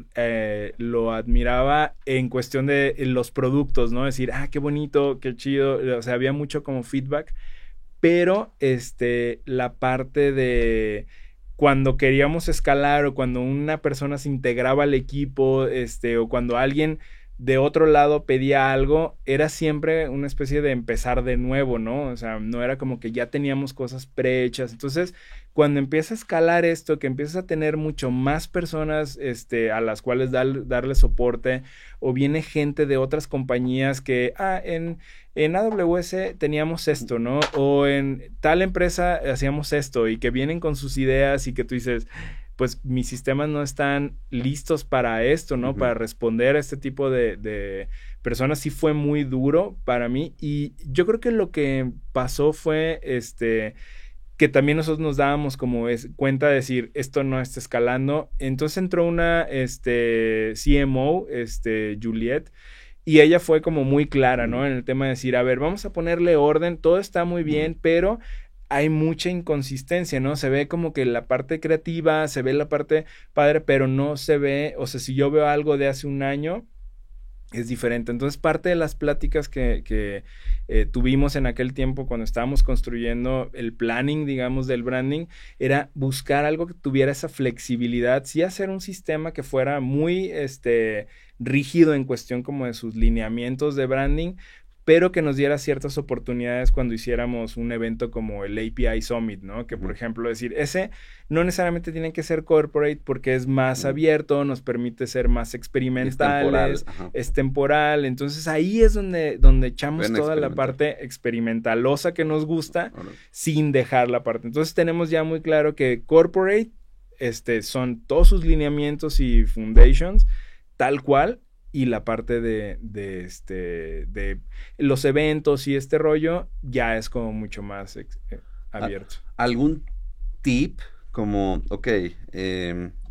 lo admiraba en cuestión de los productos, ¿no? Decir, qué bonito, qué chido, o sea, había mucho como feedback, pero la parte de cuando queríamos escalar o cuando una persona se integraba al equipo, o cuando alguien de otro lado pedía algo, era siempre una especie de empezar de nuevo, ¿no? O sea, no era como que ya teníamos cosas prehechas. Entonces, cuando empieza a escalar esto, que empiezas a tener mucho más personas a las cuales darle soporte, o viene gente de otras compañías que, en AWS teníamos esto, ¿no? O en tal empresa hacíamos esto, y que vienen con sus ideas y que tú dices, pues mis sistemas no están listos para esto, ¿no? Para responder a este tipo de personas. Sí fue muy duro para mí, y yo creo que lo que pasó fue, que también nosotros nos dábamos como cuenta de decir, esto no está escalando. Entonces entró una CMO, Juliet, y ella fue como muy clara, ¿no? En el tema de decir, a ver, vamos a ponerle orden, todo está muy bien, pero hay mucha inconsistencia, ¿no? Se ve como que la parte creativa, se ve la parte padre, pero no se ve, o sea, si yo veo algo de hace un año, es diferente. Entonces, parte de las pláticas que tuvimos en aquel tiempo cuando estábamos construyendo el planning, digamos, del branding, era buscar algo que tuviera esa flexibilidad, sí hacer un sistema que fuera muy rígido en cuestión como de sus lineamientos de branding, pero que nos diera ciertas oportunidades cuando hiciéramos un evento como el API Summit, ¿no? Que, por ejemplo, decir, ese no necesariamente tiene que ser corporate porque es más abierto, nos permite ser más experimentales, es temporal. Entonces, ahí es donde echamos toda la parte experimentalosa que nos gusta, sin dejar la parte. Entonces, tenemos ya muy claro que corporate son todos sus lineamientos y foundations, tal cual, y la parte de los eventos y este rollo ya es como mucho más abierto. ¿Algún tip como,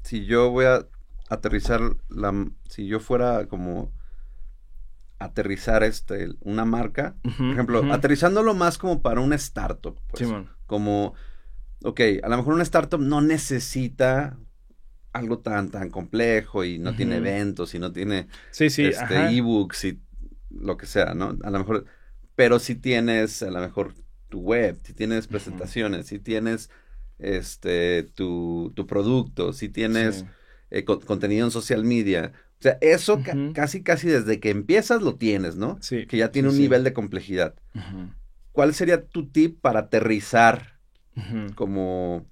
si yo voy a aterrizar, si yo fuera como aterrizar una marca, por ejemplo, aterrizándolo más como para una startup, pues, sí, como, a lo mejor una startup no necesita algo tan complejo y no tiene eventos y no tiene ebooks y lo que sea, ¿no? A lo mejor, pero si tienes a lo mejor tu web, si tienes presentaciones, si tienes tu producto, si tienes contenido en social media. O sea, eso casi desde que empiezas lo tienes, ¿no? Sí. Que ya tiene un nivel de complejidad. ¿Cuál sería tu tip para aterrizar como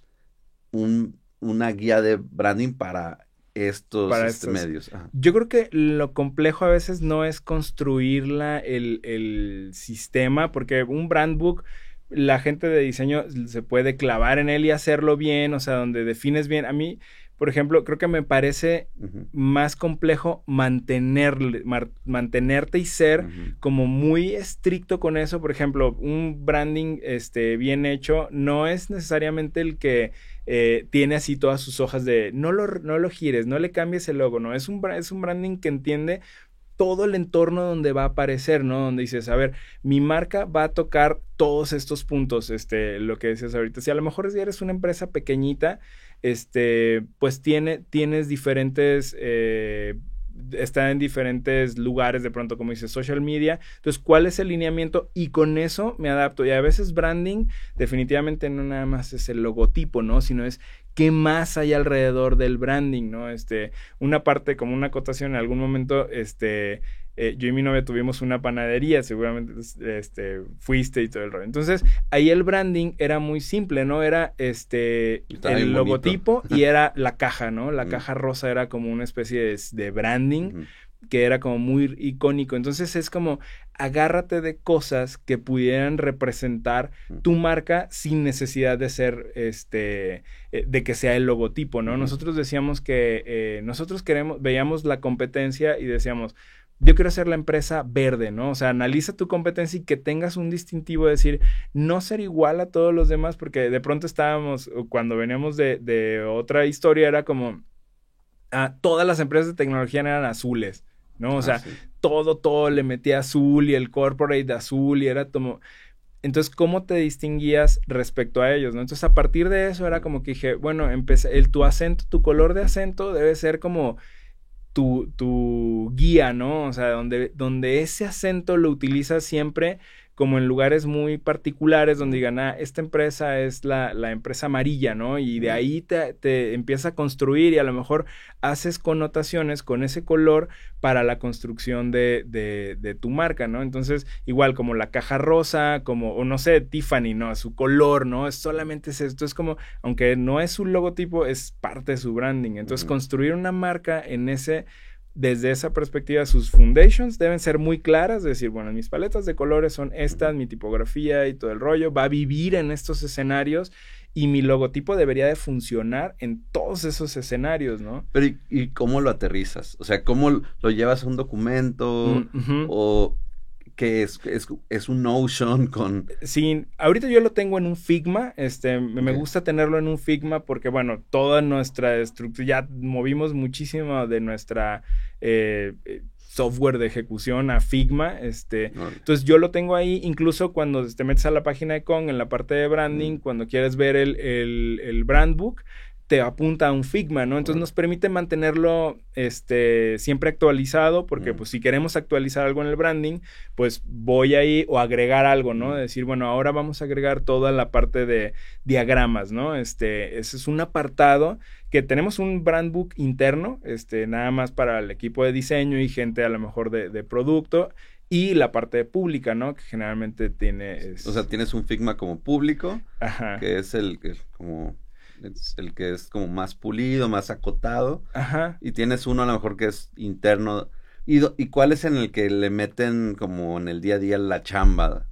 una guía de branding para estos medios? Yo creo que lo complejo a veces no es construir el sistema, porque un brand book, la gente de diseño se puede clavar en él y hacerlo bien, o sea, donde defines bien. A mí, por ejemplo, creo que me parece más complejo mantenerte y ser como muy estricto con eso. Por ejemplo, un branding bien hecho no es necesariamente el que tiene así todas sus hojas de no lo gires, no le cambies el logo, ¿no? Es un branding que entiende todo el entorno donde va a aparecer, ¿no? Donde dices, a ver, mi marca va a tocar todos estos puntos, lo que decías ahorita. Si a lo mejor si eres una empresa pequeñita, pues tienes diferentes, está en diferentes lugares de pronto, como dices, social media. Entonces, ¿cuál es el lineamiento? Y con eso me adapto. Y a veces branding definitivamente no nada más es el logotipo, ¿no? Sino es qué más hay alrededor del branding, ¿no? Una parte, como una acotación, en algún momento, yo y mi novia tuvimos una panadería, seguramente fuiste y todo el rollo. Entonces, ahí el branding era muy simple, ¿no? Era el logotipo y era la caja, ¿no? La caja rosa era como una especie de branding que era como muy icónico. Entonces, es como agárrate de cosas que pudieran representar tu marca sin necesidad de ser, de que sea el logotipo, ¿no? Nosotros decíamos que nosotros veíamos la competencia y decíamos, yo quiero ser la empresa verde, ¿no? O sea, analiza tu competencia y que tengas un distintivo, de decir, no ser igual a todos los demás, porque de pronto cuando veníamos de otra historia, era como, todas las empresas de tecnología eran azules, ¿no? O sea, todo le metía azul y el corporate de azul y era como... Entonces, ¿cómo te distinguías respecto a ellos, no? Entonces, a partir de eso era como que dije, bueno, tu acento, tu color de acento debe ser como... Tu guía, ¿no? O sea, donde ese acento lo utilizas siempre como en lugares muy particulares donde digan, esta empresa es la empresa amarilla, ¿no? Y de ahí te empieza a construir y a lo mejor haces connotaciones con ese color para la construcción de tu marca, ¿no? Entonces, igual como la caja rosa, como, o no sé, Tiffany, ¿no? Su color, ¿no? Solamente es esto, es como, aunque no es su logotipo, es parte de su branding. Entonces, construir una marca desde esa perspectiva, sus foundations deben ser muy claras, de decir, bueno, mis paletas de colores son estas, mi tipografía y todo el rollo, va a vivir en estos escenarios y mi logotipo debería de funcionar en todos esos escenarios, ¿no? Pero ¿y cómo lo aterrizas? O sea, ¿cómo lo llevas a un documento? ¿O qué es un Notion con...? Sí, ahorita yo lo tengo en un Figma, me gusta tenerlo en un Figma porque, bueno, toda nuestra estructura, ya movimos muchísimo de nuestra software de ejecución a Figma, entonces yo lo tengo ahí, incluso cuando te metes a la página de Kong, en la parte de branding, cuando quieres ver el brand book, te apunta a un Figma, ¿no? Entonces nos permite mantenerlo siempre actualizado, porque pues si queremos actualizar algo en el branding, pues voy ahí o agregar algo, ¿no? Decir, bueno, ahora vamos a agregar toda la parte de diagramas, ¿no? Ese es un apartado que tenemos un brand book interno, nada más para el equipo de diseño y gente a lo mejor de producto, y la parte pública, ¿no? Que generalmente tiene... O sea, tienes un Figma como público, Ajá. que es el que es como más pulido, más acotado. Ajá. Y tienes uno a lo mejor que es interno. ¿Y cuál es en el que le meten como en el día a día la chamba?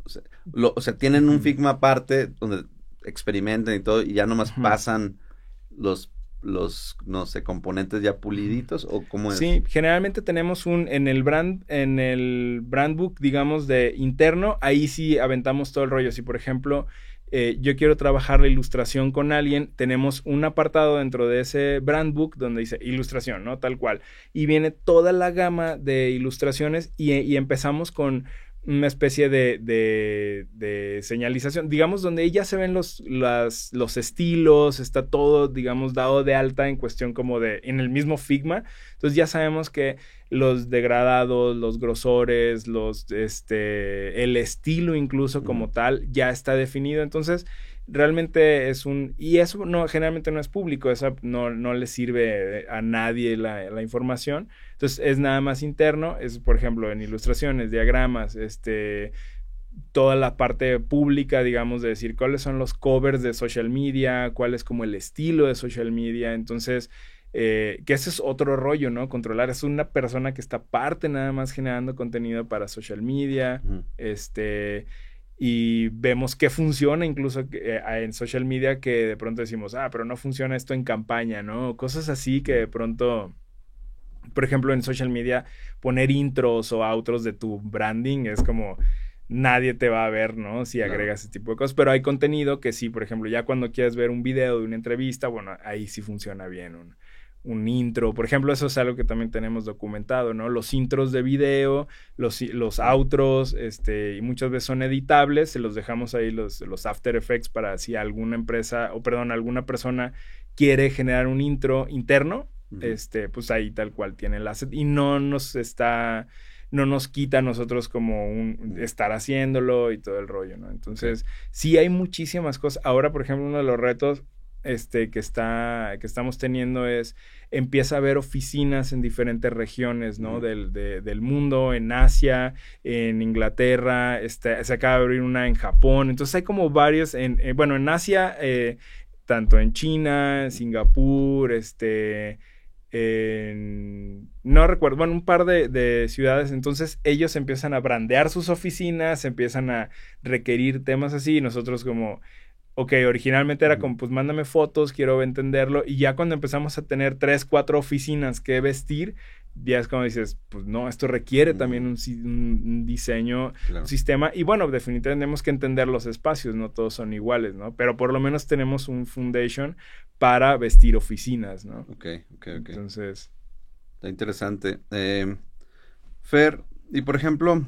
O sea, tienen un Figma aparte donde experimentan y todo y ya nomás pasan los no sé, componentes ya puliditos, ¿o cómo es? Sí, generalmente tenemos en el brand book, digamos, de interno, ahí sí aventamos todo el rollo. Si, por ejemplo, yo quiero trabajar la ilustración con alguien, tenemos un apartado dentro de ese brand book donde dice ilustración, ¿no? Tal cual. Y viene toda la gama de ilustraciones y empezamos con una especie de señalización, digamos, donde ya se ven los estilos, está todo, digamos, dado de alta en cuestión como en el mismo Figma. Entonces ya sabemos que los degradados, los grosores, el estilo incluso como tal ya está definido. Entonces realmente y eso generalmente no es público, eso no le sirve a nadie la información. Entonces es nada más interno, es por ejemplo en ilustraciones, diagramas, toda la parte pública, digamos, de decir cuáles son los covers de social media, cuál es como el estilo de social media. Entonces que ese es otro rollo, ¿no? Controlar, es una persona que está aparte nada más generando contenido para social media, y vemos que funciona incluso en social media, que de pronto decimos, pero no funciona esto en campaña, ¿no? Cosas así que de pronto, por ejemplo, en social media, poner intros o outros de tu branding es como nadie te va a ver, ¿no? Si agregas ese tipo de cosas, pero hay contenido que sí, por ejemplo, ya cuando quieres ver un video de una entrevista, bueno, ahí sí funciona bien un intro, por ejemplo, eso es algo que también tenemos documentado, ¿no? Los intros de video, los outros, y muchas veces son editables, se los dejamos ahí los After Effects para si alguna alguna persona quiere generar un intro interno, pues ahí tal cual tiene el asset y no nos quita a nosotros como estar haciéndolo y todo el rollo, ¿no? Entonces, sí hay muchísimas cosas. Ahora, por ejemplo, uno de los retos que estamos teniendo empieza a haber oficinas en diferentes regiones, ¿no? Del mundo, en Asia, en Inglaterra, se acaba de abrir una en Japón. Entonces hay como varios, en Asia, tanto en China, Singapur, no recuerdo, un par de ciudades. Entonces ellos empiezan a brandear sus oficinas, empiezan a requerir temas así, y nosotros como... Ok, originalmente era como, pues mándame fotos, quiero entenderlo, y ya cuando empezamos a tener 3, 4 oficinas que vestir, ya es como dices, pues no, esto requiere también un diseño, un sistema, y bueno, definitivamente tenemos que entender los espacios, no todos son iguales, ¿no? Pero por lo menos tenemos un foundation para vestir oficinas, ¿no? Ok. Entonces... Está interesante. Fer, y por ejemplo,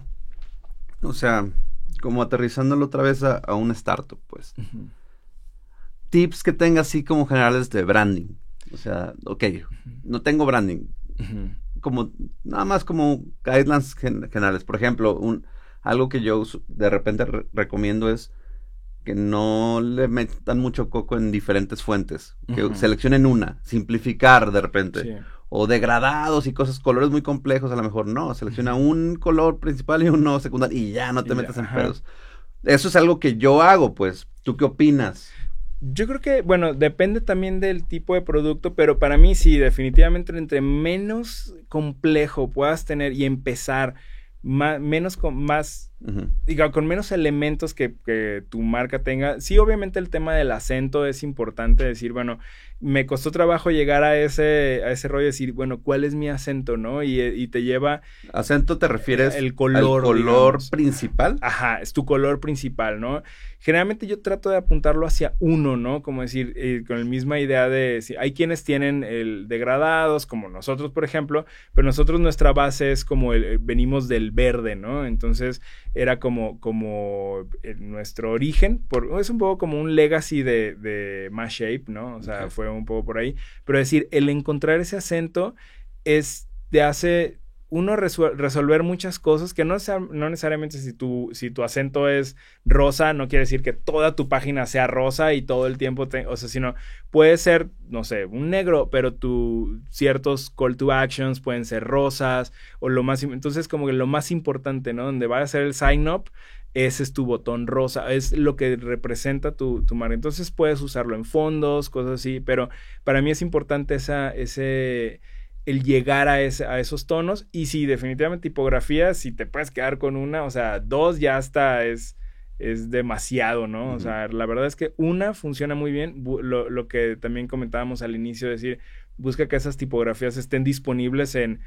o sea... como aterrizándolo otra vez a una startup, pues. Tips que tenga así como generales de branding. O sea, no tengo branding. Como, nada más como guidelines generales. Por ejemplo, algo que yo de repente recomiendo es que no le metan mucho coco en diferentes fuentes, que seleccionen una, simplificar de repente, Sí. o degradados y cosas, colores muy complejos, a lo mejor no, selecciona un color principal y uno secundario y ya no te metas en pedos. Eso es algo que yo hago, pues. ¿Tú qué opinas? Yo creo que, bueno, depende también del tipo de producto, pero para mí sí, definitivamente entre menos complejo puedas tener y empezar menos con más, digo, con menos elementos que tu marca tenga. Sí, obviamente el tema del acento es importante decir, bueno, me costó trabajo llegar a ese rollo de decir, bueno, ¿cuál es mi acento, no? Y te lleva... ¿Acento te refieres al color principal? Ajá, es tu color principal, ¿no? Generalmente yo trato de apuntarlo hacia uno, ¿no? Como decir, con la misma idea de... hay quienes tienen el degradados, como nosotros, por ejemplo, pero nosotros nuestra base es como venimos del verde, ¿no? Entonces era como nuestro origen, es un poco como un legacy de Mass Shape, ¿no? O sea, fue un poco por ahí. Pero decir, el encontrar ese acento te hace uno resolver muchas cosas que no necesariamente si tu acento es rosa, no quiere decir que toda tu página sea rosa y todo el tiempo, o sea, sino puede ser, no sé, un negro, pero ciertos call to actions pueden ser rosas o entonces como que lo más importante, ¿no? Donde va a ser el sign up, ese es tu botón rosa, es lo que representa tu marca. Entonces puedes usarlo en fondos, cosas así, pero para mí es importante el llegar a esos tonos. Y sí, definitivamente tipografía, si te puedes quedar con una, o sea, 2 ya hasta es demasiado, ¿no? O sea, la verdad es que una funciona muy bien. Lo que también comentábamos al inicio, decir, busca que esas tipografías estén disponibles en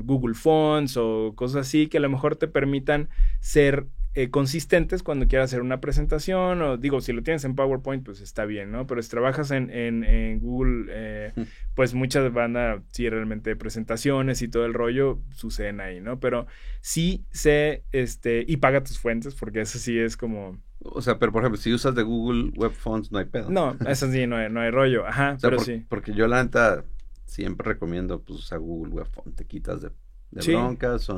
Google Fonts o cosas así que a lo mejor te permitan ser consistentes cuando quieras hacer una presentación, o digo, si lo tienes en PowerPoint, pues está bien, ¿no? Pero si trabajas en Google, pues muchas van a, sí, realmente presentaciones y todo el rollo suceden ahí, ¿no? Pero sí y paga tus fuentes, porque eso sí es como... O sea, pero por ejemplo, si usas de Google Web Fonts, no hay pedo. No, eso sí, no hay rollo, ajá, o sea, pero sí. Porque yo la neta siempre recomiendo, pues, usar Google Web Fonts, te quitas de Sí. broncas,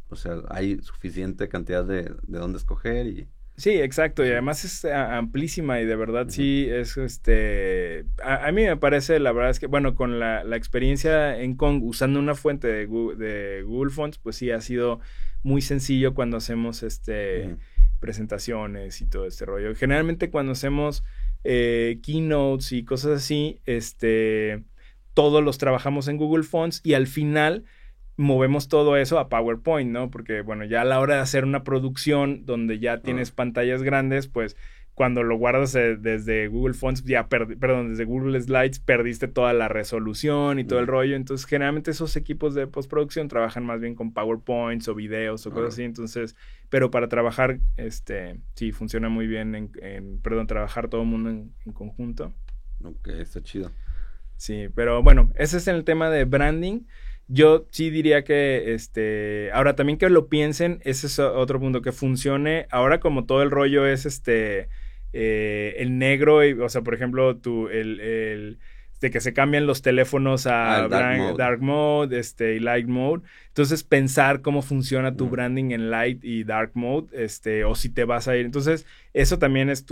o sea, hay suficiente cantidad de dónde escoger y... Sí, exacto, y además es amplísima y de verdad sí es a mí me parece, la verdad es que, bueno, con la experiencia en Kong usando una fuente de Google Fonts, pues sí ha sido muy sencillo cuando hacemos presentaciones y todo este rollo. Generalmente cuando hacemos keynotes y cosas así, todos los trabajamos en Google Fonts y al final movemos todo eso a PowerPoint, ¿no? Porque, bueno, ya a la hora de hacer una producción donde ya tienes pantallas grandes, pues cuando lo guardas desde Google Fonts, desde Google Slides, perdiste toda la resolución y todo el rollo. Entonces, generalmente esos equipos de postproducción trabajan más bien con PowerPoints o videos o cosas así. Entonces, pero para trabajar, sí, funciona muy bien trabajar todo el mundo en conjunto. Ok, está chido. Sí, pero bueno, ese es el tema de branding. Yo sí diría que, ahora también que lo piensen, ese es otro punto, que funcione. Ahora como todo el rollo es el negro, o sea, por ejemplo, de que se cambian los teléfonos a dark mode, y light mode. Entonces, pensar cómo funciona tu branding en light y dark mode, o si te vas a ir. Entonces, eso también es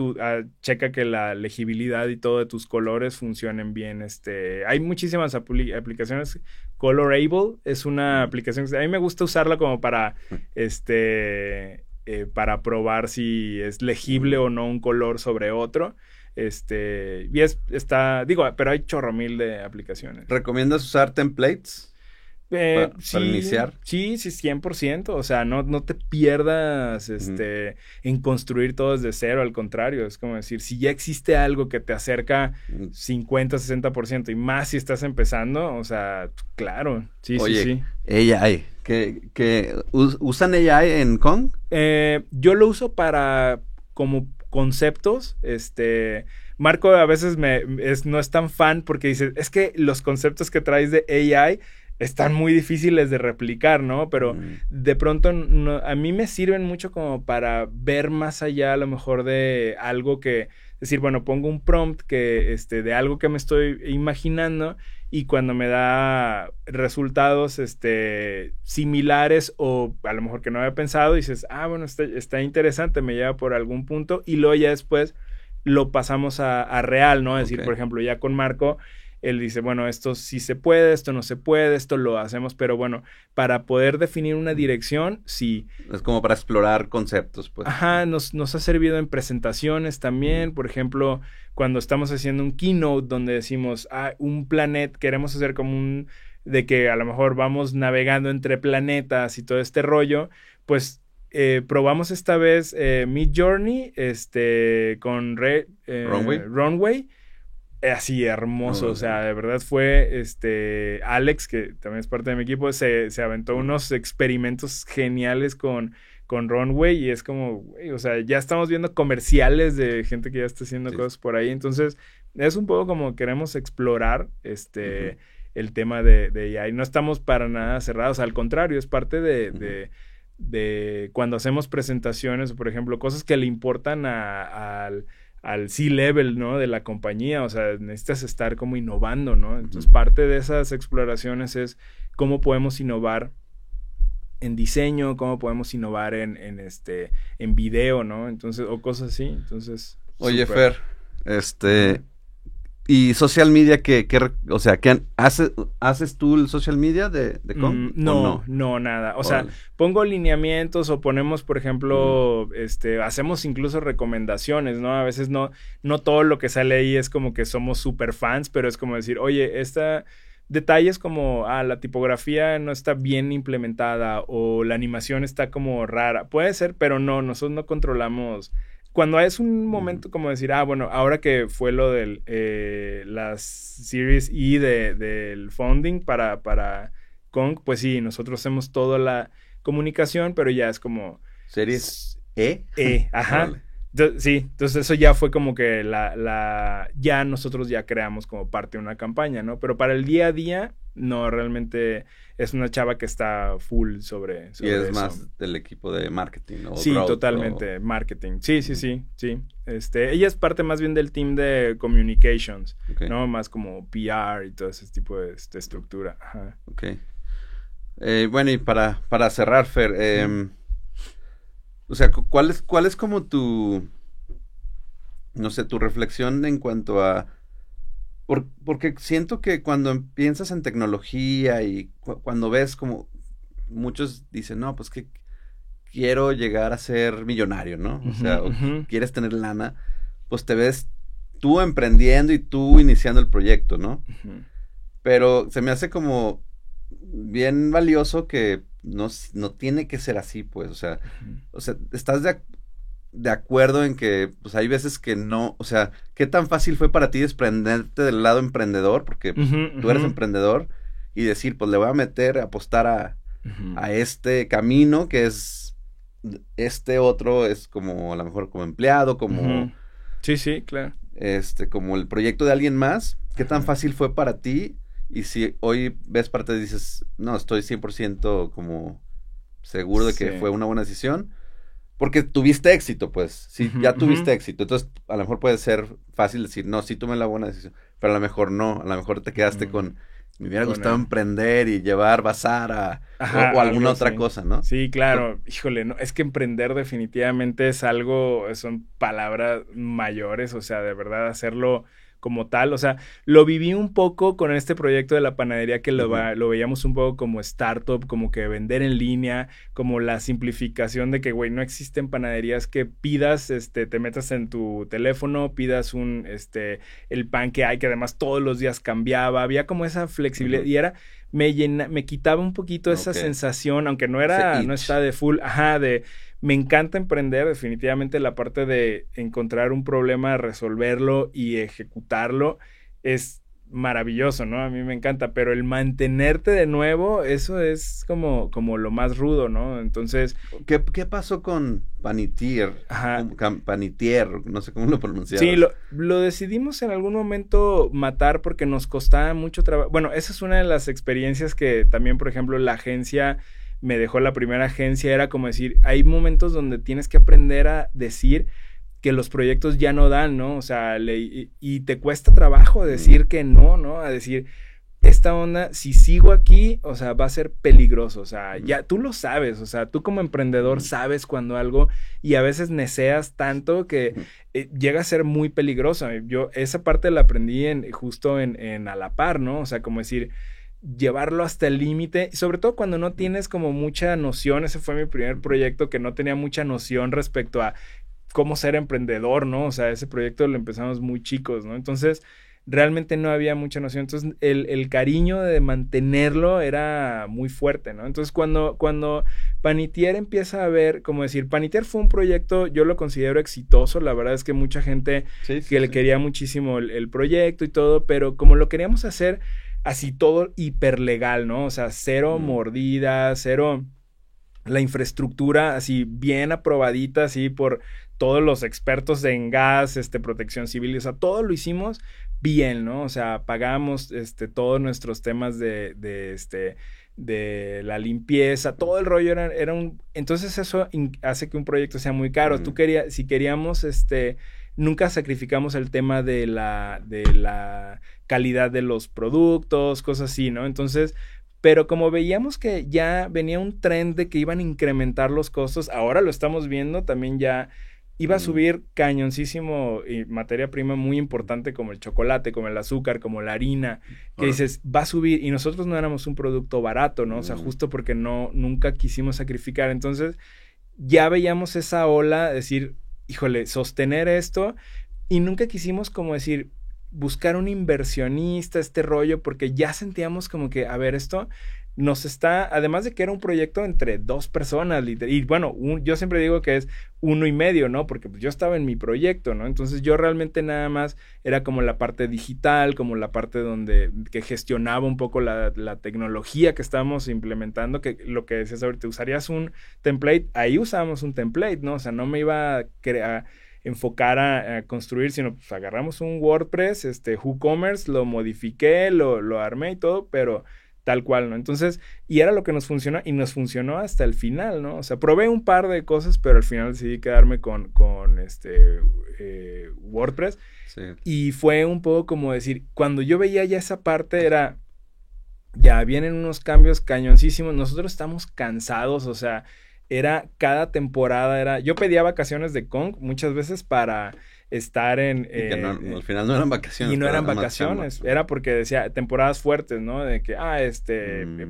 checa que la legibilidad y todo de tus colores funcionen bien. Hay muchísimas aplicaciones. Colorable es una aplicación que a mí me gusta usarla como para, para probar si es legible o no un color sobre otro. Y pero hay chorro mil de aplicaciones. ¿Recomiendas usar templates? Para iniciar. Sí, 100%. O sea, no te pierdas en construir todo desde cero. Al contrario, es como decir, si ya existe algo que te acerca 50, 60% y más si estás empezando, o sea, claro. Sí, Oye, sí. AI. ¿Usan AI en Kong? Yo lo uso para como conceptos. Marco a veces no es tan fan porque dice, es que los conceptos que traes de AI están muy difíciles de replicar, ¿no? Pero de pronto a mí me sirven mucho como para ver más allá a lo mejor de algo que, decir, bueno, pongo un prompt que, de algo que me estoy imaginando y cuando me da resultados, similares o a lo mejor que no había pensado, dices, bueno, está interesante, me lleva por algún punto y luego ya después lo pasamos a real, ¿no? Es decir, por ejemplo, ya con Marco, él dice, bueno, esto sí se puede, esto no se puede, esto lo hacemos, pero bueno, para poder definir una dirección, sí. Es como para explorar conceptos, pues. Ajá, nos ha servido en presentaciones también, por ejemplo, cuando estamos haciendo un keynote donde decimos, un planeta, queremos hacer como de que a lo mejor vamos navegando entre planetas y todo este rollo, pues probamos esta vez Midjourney, con Runway. Así hermoso, o sea, de verdad fue Alex, que también es parte de mi equipo, se aventó unos experimentos geniales con Runway y es como, güey, o sea, ya estamos viendo comerciales de gente que ya está haciendo cosas por ahí, entonces es un poco como queremos explorar el tema de AI, no estamos para nada cerrados, al contrario, es parte de cuando hacemos presentaciones o por ejemplo cosas que le importan al C-level, ¿no? De la compañía, o sea, necesitas estar como innovando, ¿no? Entonces, parte de esas exploraciones es cómo podemos innovar en diseño, cómo podemos innovar en video, ¿no? Entonces, o cosas así, entonces... Oye, super. Fer, ¿y social media o sea, haces tú el social media de Kong? No, nada. O sea, pongo lineamientos o ponemos, por ejemplo, hacemos incluso recomendaciones, ¿no? A veces no todo lo que sale ahí es como que somos super fans, pero es como decir, oye, detalles como, la tipografía no está bien implementada o la animación está como rara. Puede ser, pero no, nosotros no controlamos... Cuando es un momento como decir, bueno, ahora que fue lo del las Series E del funding para Kong, pues sí, nosotros hacemos toda la comunicación, pero ya es como... ¿Series E? Ajá. Sí, entonces eso ya fue como que ya nosotros ya creamos como parte de una campaña, ¿no? Pero para el día a día, no, realmente es una chava que está full sobre y es eso. más del equipo de marketing, ¿no? Sí, totalmente, marketing. Sí. Ella es parte más bien del team de communications, ¿no? Más como PR y todo ese tipo de estructura. Ajá. Ok. Bueno, y para cerrar, Fer, o sea, ¿cuál es como tu, no sé, tu reflexión en cuanto a... Porque siento que cuando piensas en tecnología y cuando ves como muchos dicen, no, pues que quiero llegar a ser millonario, ¿no? O sea, o quieres tener lana, pues te ves tú emprendiendo y tú iniciando el proyecto, ¿no? Pero se me hace como bien valioso que no tiene que ser así, pues, o sea, estás de acuerdo en que, pues, hay veces que no, o sea, ¿qué tan fácil fue para ti desprenderte del lado emprendedor? Porque pues, tú eres emprendedor y decir, pues, le voy a apostar a este camino que es, otro es como, a lo mejor como empleado, como... Sí, claro. Como el proyecto de alguien más, ¿qué tan fácil fue para ti? Y si hoy ves parte y dices, no, estoy 100% como seguro de que fue una buena decisión, porque tuviste éxito, pues, sí, ya tuviste éxito, entonces a lo mejor puede ser fácil decir, no, sí tomé la buena decisión, pero a lo mejor no, a lo mejor te quedaste con, me hubiera gustado emprender y llevar bazar o alguna otra cosa, ¿no? Sí, claro, híjole, no, es que emprender definitivamente es algo, son palabras mayores, o sea, de verdad hacerlo como tal, o sea, lo viví un poco con este proyecto de la panadería que lo veíamos un poco como startup, como que vender en línea, como la simplificación de que, güey, no existen panaderías que pidas, te metas en tu teléfono, pidas el pan que hay, que además todos los días cambiaba, había como esa flexibilidad y me quitaba un poquito esa sensación, aunque no está de full, me encanta emprender, definitivamente la parte de encontrar un problema, resolverlo y ejecutarlo es maravilloso, ¿no? A mí me encanta, pero el mantenerte de nuevo, eso es como lo más rudo, ¿no? Entonces... ¿Qué pasó con Panettiere? Ajá. Panettiere, no sé cómo lo pronunciabas. Sí, lo decidimos en algún momento matar porque nos costaba mucho trabajo. Bueno, esa es una de las experiencias que también, por ejemplo, la agencia me dejó. La primera agencia era como decir, hay momentos donde tienes que aprender a decir que los proyectos ya no dan, ¿no? O sea, y te cuesta trabajo decir que no, ¿no? A decir, esta onda, si sigo aquí, o sea, va a ser peligroso, o sea, ya tú lo sabes, o sea, tú como emprendedor sabes cuando algo, y a veces neceas tanto que llega a ser muy peligroso. Yo esa parte la aprendí justo en A la Par, ¿no? O sea, como decir, llevarlo hasta el límite, sobre todo cuando no tienes como mucha noción. Ese fue mi primer proyecto que no tenía mucha noción respecto a cómo ser emprendedor, ¿no? O sea, ese proyecto lo empezamos muy chicos, ¿no? Entonces, realmente no había mucha noción. Entonces, el cariño de mantenerlo era muy fuerte, ¿no? Entonces, cuando Panettiere empieza a ver, como decir, Panettiere fue un proyecto, yo lo considero exitoso. La verdad es que mucha gente le quería muchísimo el proyecto y todo, pero como lo queríamos hacer así todo hiper legal, ¿no? O sea, cero mordidas, cero... La infraestructura así bien aprobadita, así por todos los expertos en gas, protección civil, o sea, todo lo hicimos bien, ¿no? O sea, pagamos todos nuestros temas de la limpieza, todo el rollo era un... Entonces eso hace que un proyecto sea muy caro. Si queríamos, nunca sacrificamos el tema de la calidad de los productos, cosas así, ¿no? Entonces... Pero como veíamos que ya venía un trend de que iban a incrementar los costos, ahora lo estamos viendo, también ya iba a subir cañoncísimo y materia prima muy importante como el chocolate, como el azúcar, como la harina, que dices, va a subir, y nosotros no éramos un producto barato, ¿no? O sea, justo porque nunca quisimos sacrificar. Entonces, ya veíamos esa ola, decir, híjole, sostener esto, y nunca quisimos como decir... buscar un inversionista, rollo, porque ya sentíamos como que, a ver, esto nos está, además de que era un proyecto entre dos personas, y bueno, yo siempre digo que es 1.5, ¿no? Porque pues, yo estaba en mi proyecto, ¿no? Entonces yo realmente nada más era como la parte digital, como la parte que gestionaba un poco la tecnología que estábamos implementando, que lo que decías ahorita, usarías un template, ahí usábamos un template, ¿no? O sea, no me iba a enfocar a construir, sino pues agarramos un WordPress, WooCommerce, lo modifiqué, lo armé y todo, pero tal cual, ¿no? Entonces, y era lo que nos funcionó, y nos funcionó hasta el final, ¿no? O sea, probé un par de cosas, pero al final decidí quedarme con WordPress. Sí. Y fue un poco como decir, cuando yo veía ya esa parte era, ya vienen unos cambios cañoncísimos, nosotros estamos cansados, o sea, era cada temporada, yo pedía vacaciones de Kong muchas veces para estar en... al final no eran vacaciones. Y no eran vacaciones, era porque decía temporadas fuertes, ¿no? De que,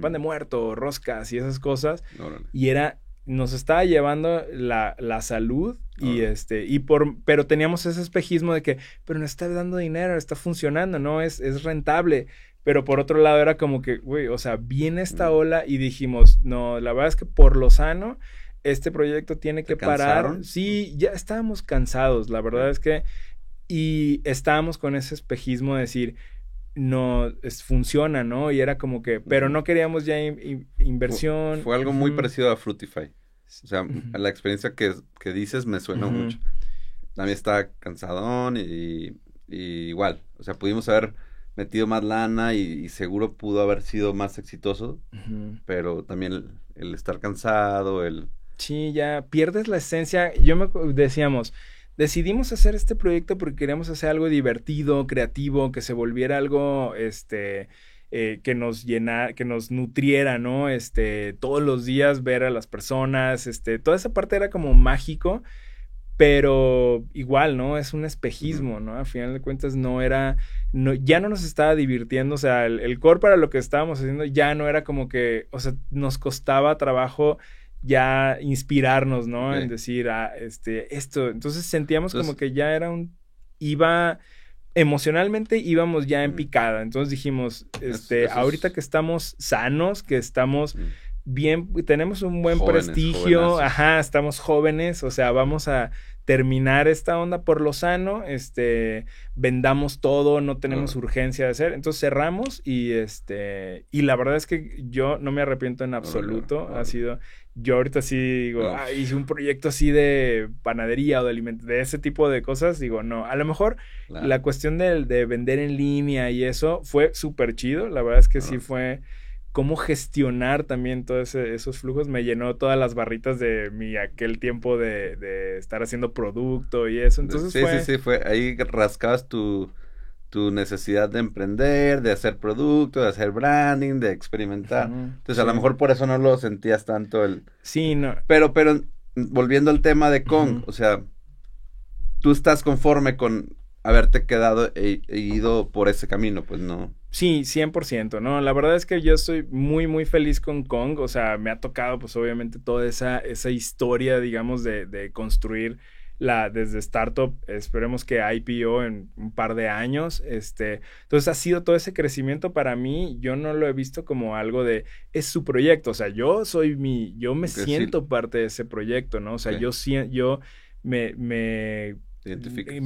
pan de muerto, roscas y esas cosas. Órale. Y nos estaba llevando la salud pero teníamos ese espejismo de que, pero no está dando dinero, está funcionando, ¿no? Es rentable. Pero por otro lado era como que, güey, o sea, viene esta ola y dijimos, no, la verdad es que por lo sano, este proyecto tiene que parar. Sí, ya estábamos cansados, la verdad es que, y estábamos con ese espejismo de decir, no, funciona, ¿no? Y era como que, pero no queríamos ya inversión. Fue algo muy parecido a Fruitify. O sea, la experiencia que dices me suena mucho. También estaba cansadón y igual, o sea, pudimos haber metido más lana y seguro pudo haber sido más exitoso, pero también el estar cansado, Sí, ya pierdes la esencia. Decíamos, decidimos hacer este proyecto porque queríamos hacer algo divertido, creativo, que se volviera algo, que nos llenara, que nos nutriera, ¿no? Todos los días ver a las personas, toda esa parte era como mágico, pero igual, ¿no? Es un espejismo, ¿no? Al final de cuentas ya no nos estaba divirtiendo, o sea, el core para lo que estábamos haciendo ya no era como que, o sea, nos costaba trabajo ya inspirarnos, ¿no? Okay. En decir, esto, entonces sentíamos como que ya era emocionalmente íbamos ya en picada, entonces dijimos, ahorita que estamos sanos, que estamos... bien, tenemos un buen prestigio, estamos jóvenes, o sea, vamos a terminar esta onda por lo sano, vendamos todo, no tenemos urgencia de hacer. Entonces cerramos y la verdad es que yo no me arrepiento en absoluto. Ha sido, yo ahorita sí digo, hice un proyecto así de panadería o de ese tipo de cosas, digo, no, a lo mejor la cuestión de vender en línea y eso fue súper chido, la verdad es que sí fue... Cómo gestionar también todos esos flujos me llenó todas las barritas de aquel tiempo de estar haciendo producto y eso. Entonces fue ahí rascabas tu necesidad de emprender, de hacer producto, de hacer branding, de experimentar. Entonces a lo mejor por eso no lo sentías tanto Sí, no. Pero volviendo al tema de Kong, o sea, tú estás conforme con haberte quedado e ido por ese camino, pues no. Sí, 100%, ¿no? La verdad es que yo estoy muy, muy feliz con Kong, o sea, me ha tocado, pues, obviamente, toda esa historia, digamos, de construir desde startup, esperemos que IPO en un par de años, entonces ha sido todo ese crecimiento para mí, yo no lo he visto como algo es su proyecto, o sea, yo me siento parte de ese proyecto, ¿no? O sea, yo me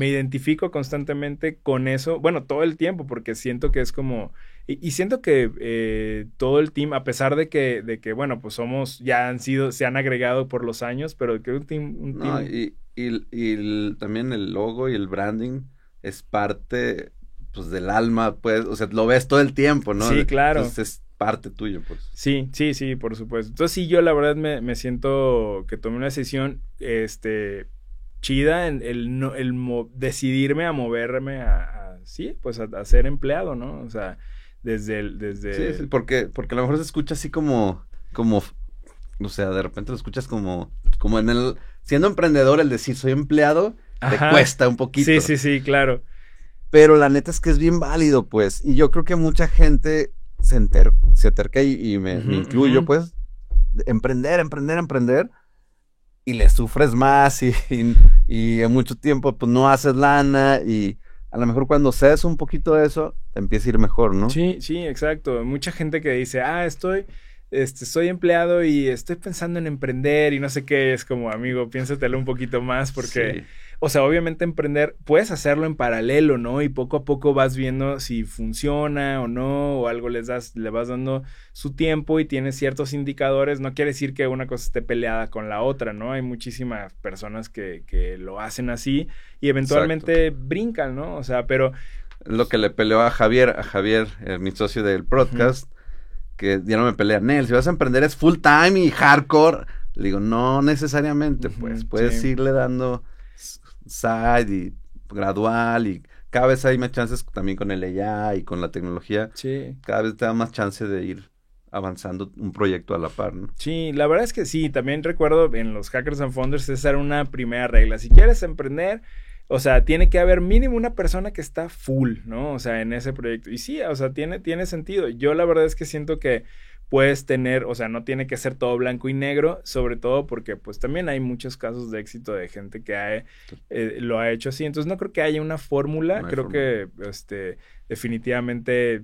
identifico constantemente con eso, bueno, todo el tiempo, porque siento que es como, y siento que todo el team, a pesar de que bueno, pues se han agregado por los años, pero que un team... Y también el logo y el branding es parte, pues, del alma, pues, o sea, lo ves todo el tiempo, ¿no? Sí, claro. Entonces es parte tuyo, pues. Sí, por supuesto. Entonces sí, yo la verdad me siento que tomé una decisión, chida en decidirme a moverme a ser empleado, ¿no? O sea, desde... Sí, porque a lo mejor se escucha así como, o sea, de repente lo escuchas como siendo emprendedor, el decir soy empleado, te cuesta un poquito. Sí, claro. Pero la neta es que es bien válido, pues, y yo creo que mucha gente se acerca y me incluyo, pues, emprender, y le sufres más y en mucho tiempo pues no haces lana y a lo mejor cuando cedes un poquito de eso te empieza a ir mejor, ¿no? Sí, exacto. Mucha gente que dice, soy empleado y estoy pensando en emprender y no sé qué, es como, amigo, piénsatelo un poquito más porque, o sea, obviamente emprender, puedes hacerlo en paralelo, ¿no? Y poco a poco vas viendo si funciona o no, o algo le vas dando su tiempo y tienes ciertos indicadores. No quiere decir que una cosa esté peleada con la otra, ¿no? Hay muchísimas personas que lo hacen así y eventualmente brincan, ¿no? O sea, pero... Lo que le peleó a Javier, mi socio del podcast, que ya no me pelea, Nel, si vas a emprender es full time y hardcore. Le digo, no necesariamente, pues, puedes irle dando side y gradual y cada vez hay más chances también con el AI y con la tecnología. Sí. Cada vez te da más chance de ir avanzando un proyecto a la par, ¿no? Sí, la verdad es que sí, también recuerdo en los Hackers and Founders esa era una primera regla. Si quieres emprender, o sea, tiene que haber mínimo una persona que está full, ¿no? O sea, en ese proyecto. Y sí, o sea, tiene sentido. Yo la verdad es que siento que puedes tener, o sea, no tiene que ser todo blanco y negro, sobre todo porque pues también hay muchos casos de éxito de gente que lo ha hecho así. Entonces no creo que haya una fórmula, creo que definitivamente,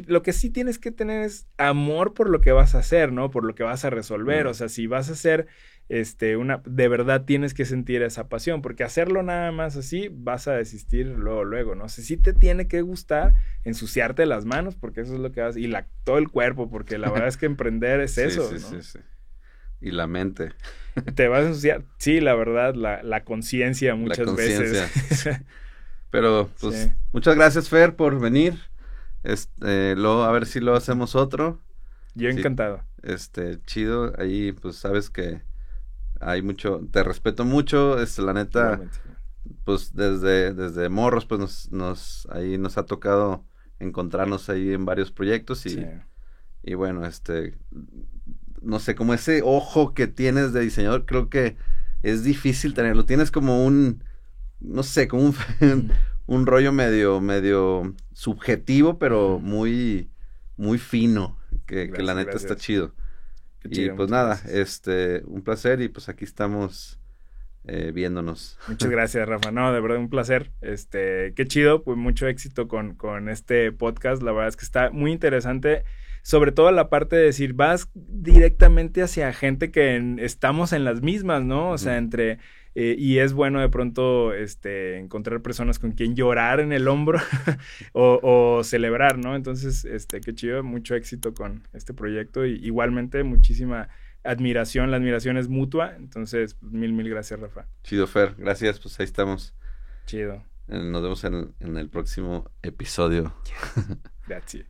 lo que sí tienes que tener es amor por lo que vas a hacer, ¿no? Por lo que vas a resolver. O sea, si vas a hacer de verdad tienes que sentir esa pasión, porque hacerlo nada más así vas a desistir luego, ¿no? O sea, sí te tiene que gustar ensuciarte las manos, porque eso es lo que vas, y todo el cuerpo, porque la verdad es que emprender es eso, ¿no? Sí. Y la mente. Te vas a ensuciar, sí, la verdad, la conciencia muchas veces. Pero, pues, muchas gracias, Fer, por venir. A ver si lo hacemos otro. Yo encantado. Chido, ahí, pues, sabes que hay mucho, te respeto mucho, la neta, pues desde morros, pues nos ha tocado encontrarnos ahí en varios proyectos y bueno, no sé, como ese ojo que tienes de diseñador, creo que es difícil tenerlo, tienes como no sé, como un rollo medio subjetivo, pero muy, muy fino, que la neta está chido. Y pues nada, un placer y pues aquí estamos viéndonos. Muchas gracias, Rafa. No, de verdad, un placer. Qué chido, pues mucho éxito con este podcast. La verdad es que está muy interesante, sobre todo la parte de decir, vas directamente hacia gente que estamos en las mismas, ¿no? O sea, entre Y es bueno de pronto encontrar personas con quien llorar en el hombro o celebrar, ¿no? Entonces, qué chido, mucho éxito con este proyecto y igualmente muchísima admiración, la admiración es mutua, entonces mil gracias, Rafa. Chido, Fer, gracias, pues ahí estamos. Chido. Nos vemos en el próximo episodio. Gracias.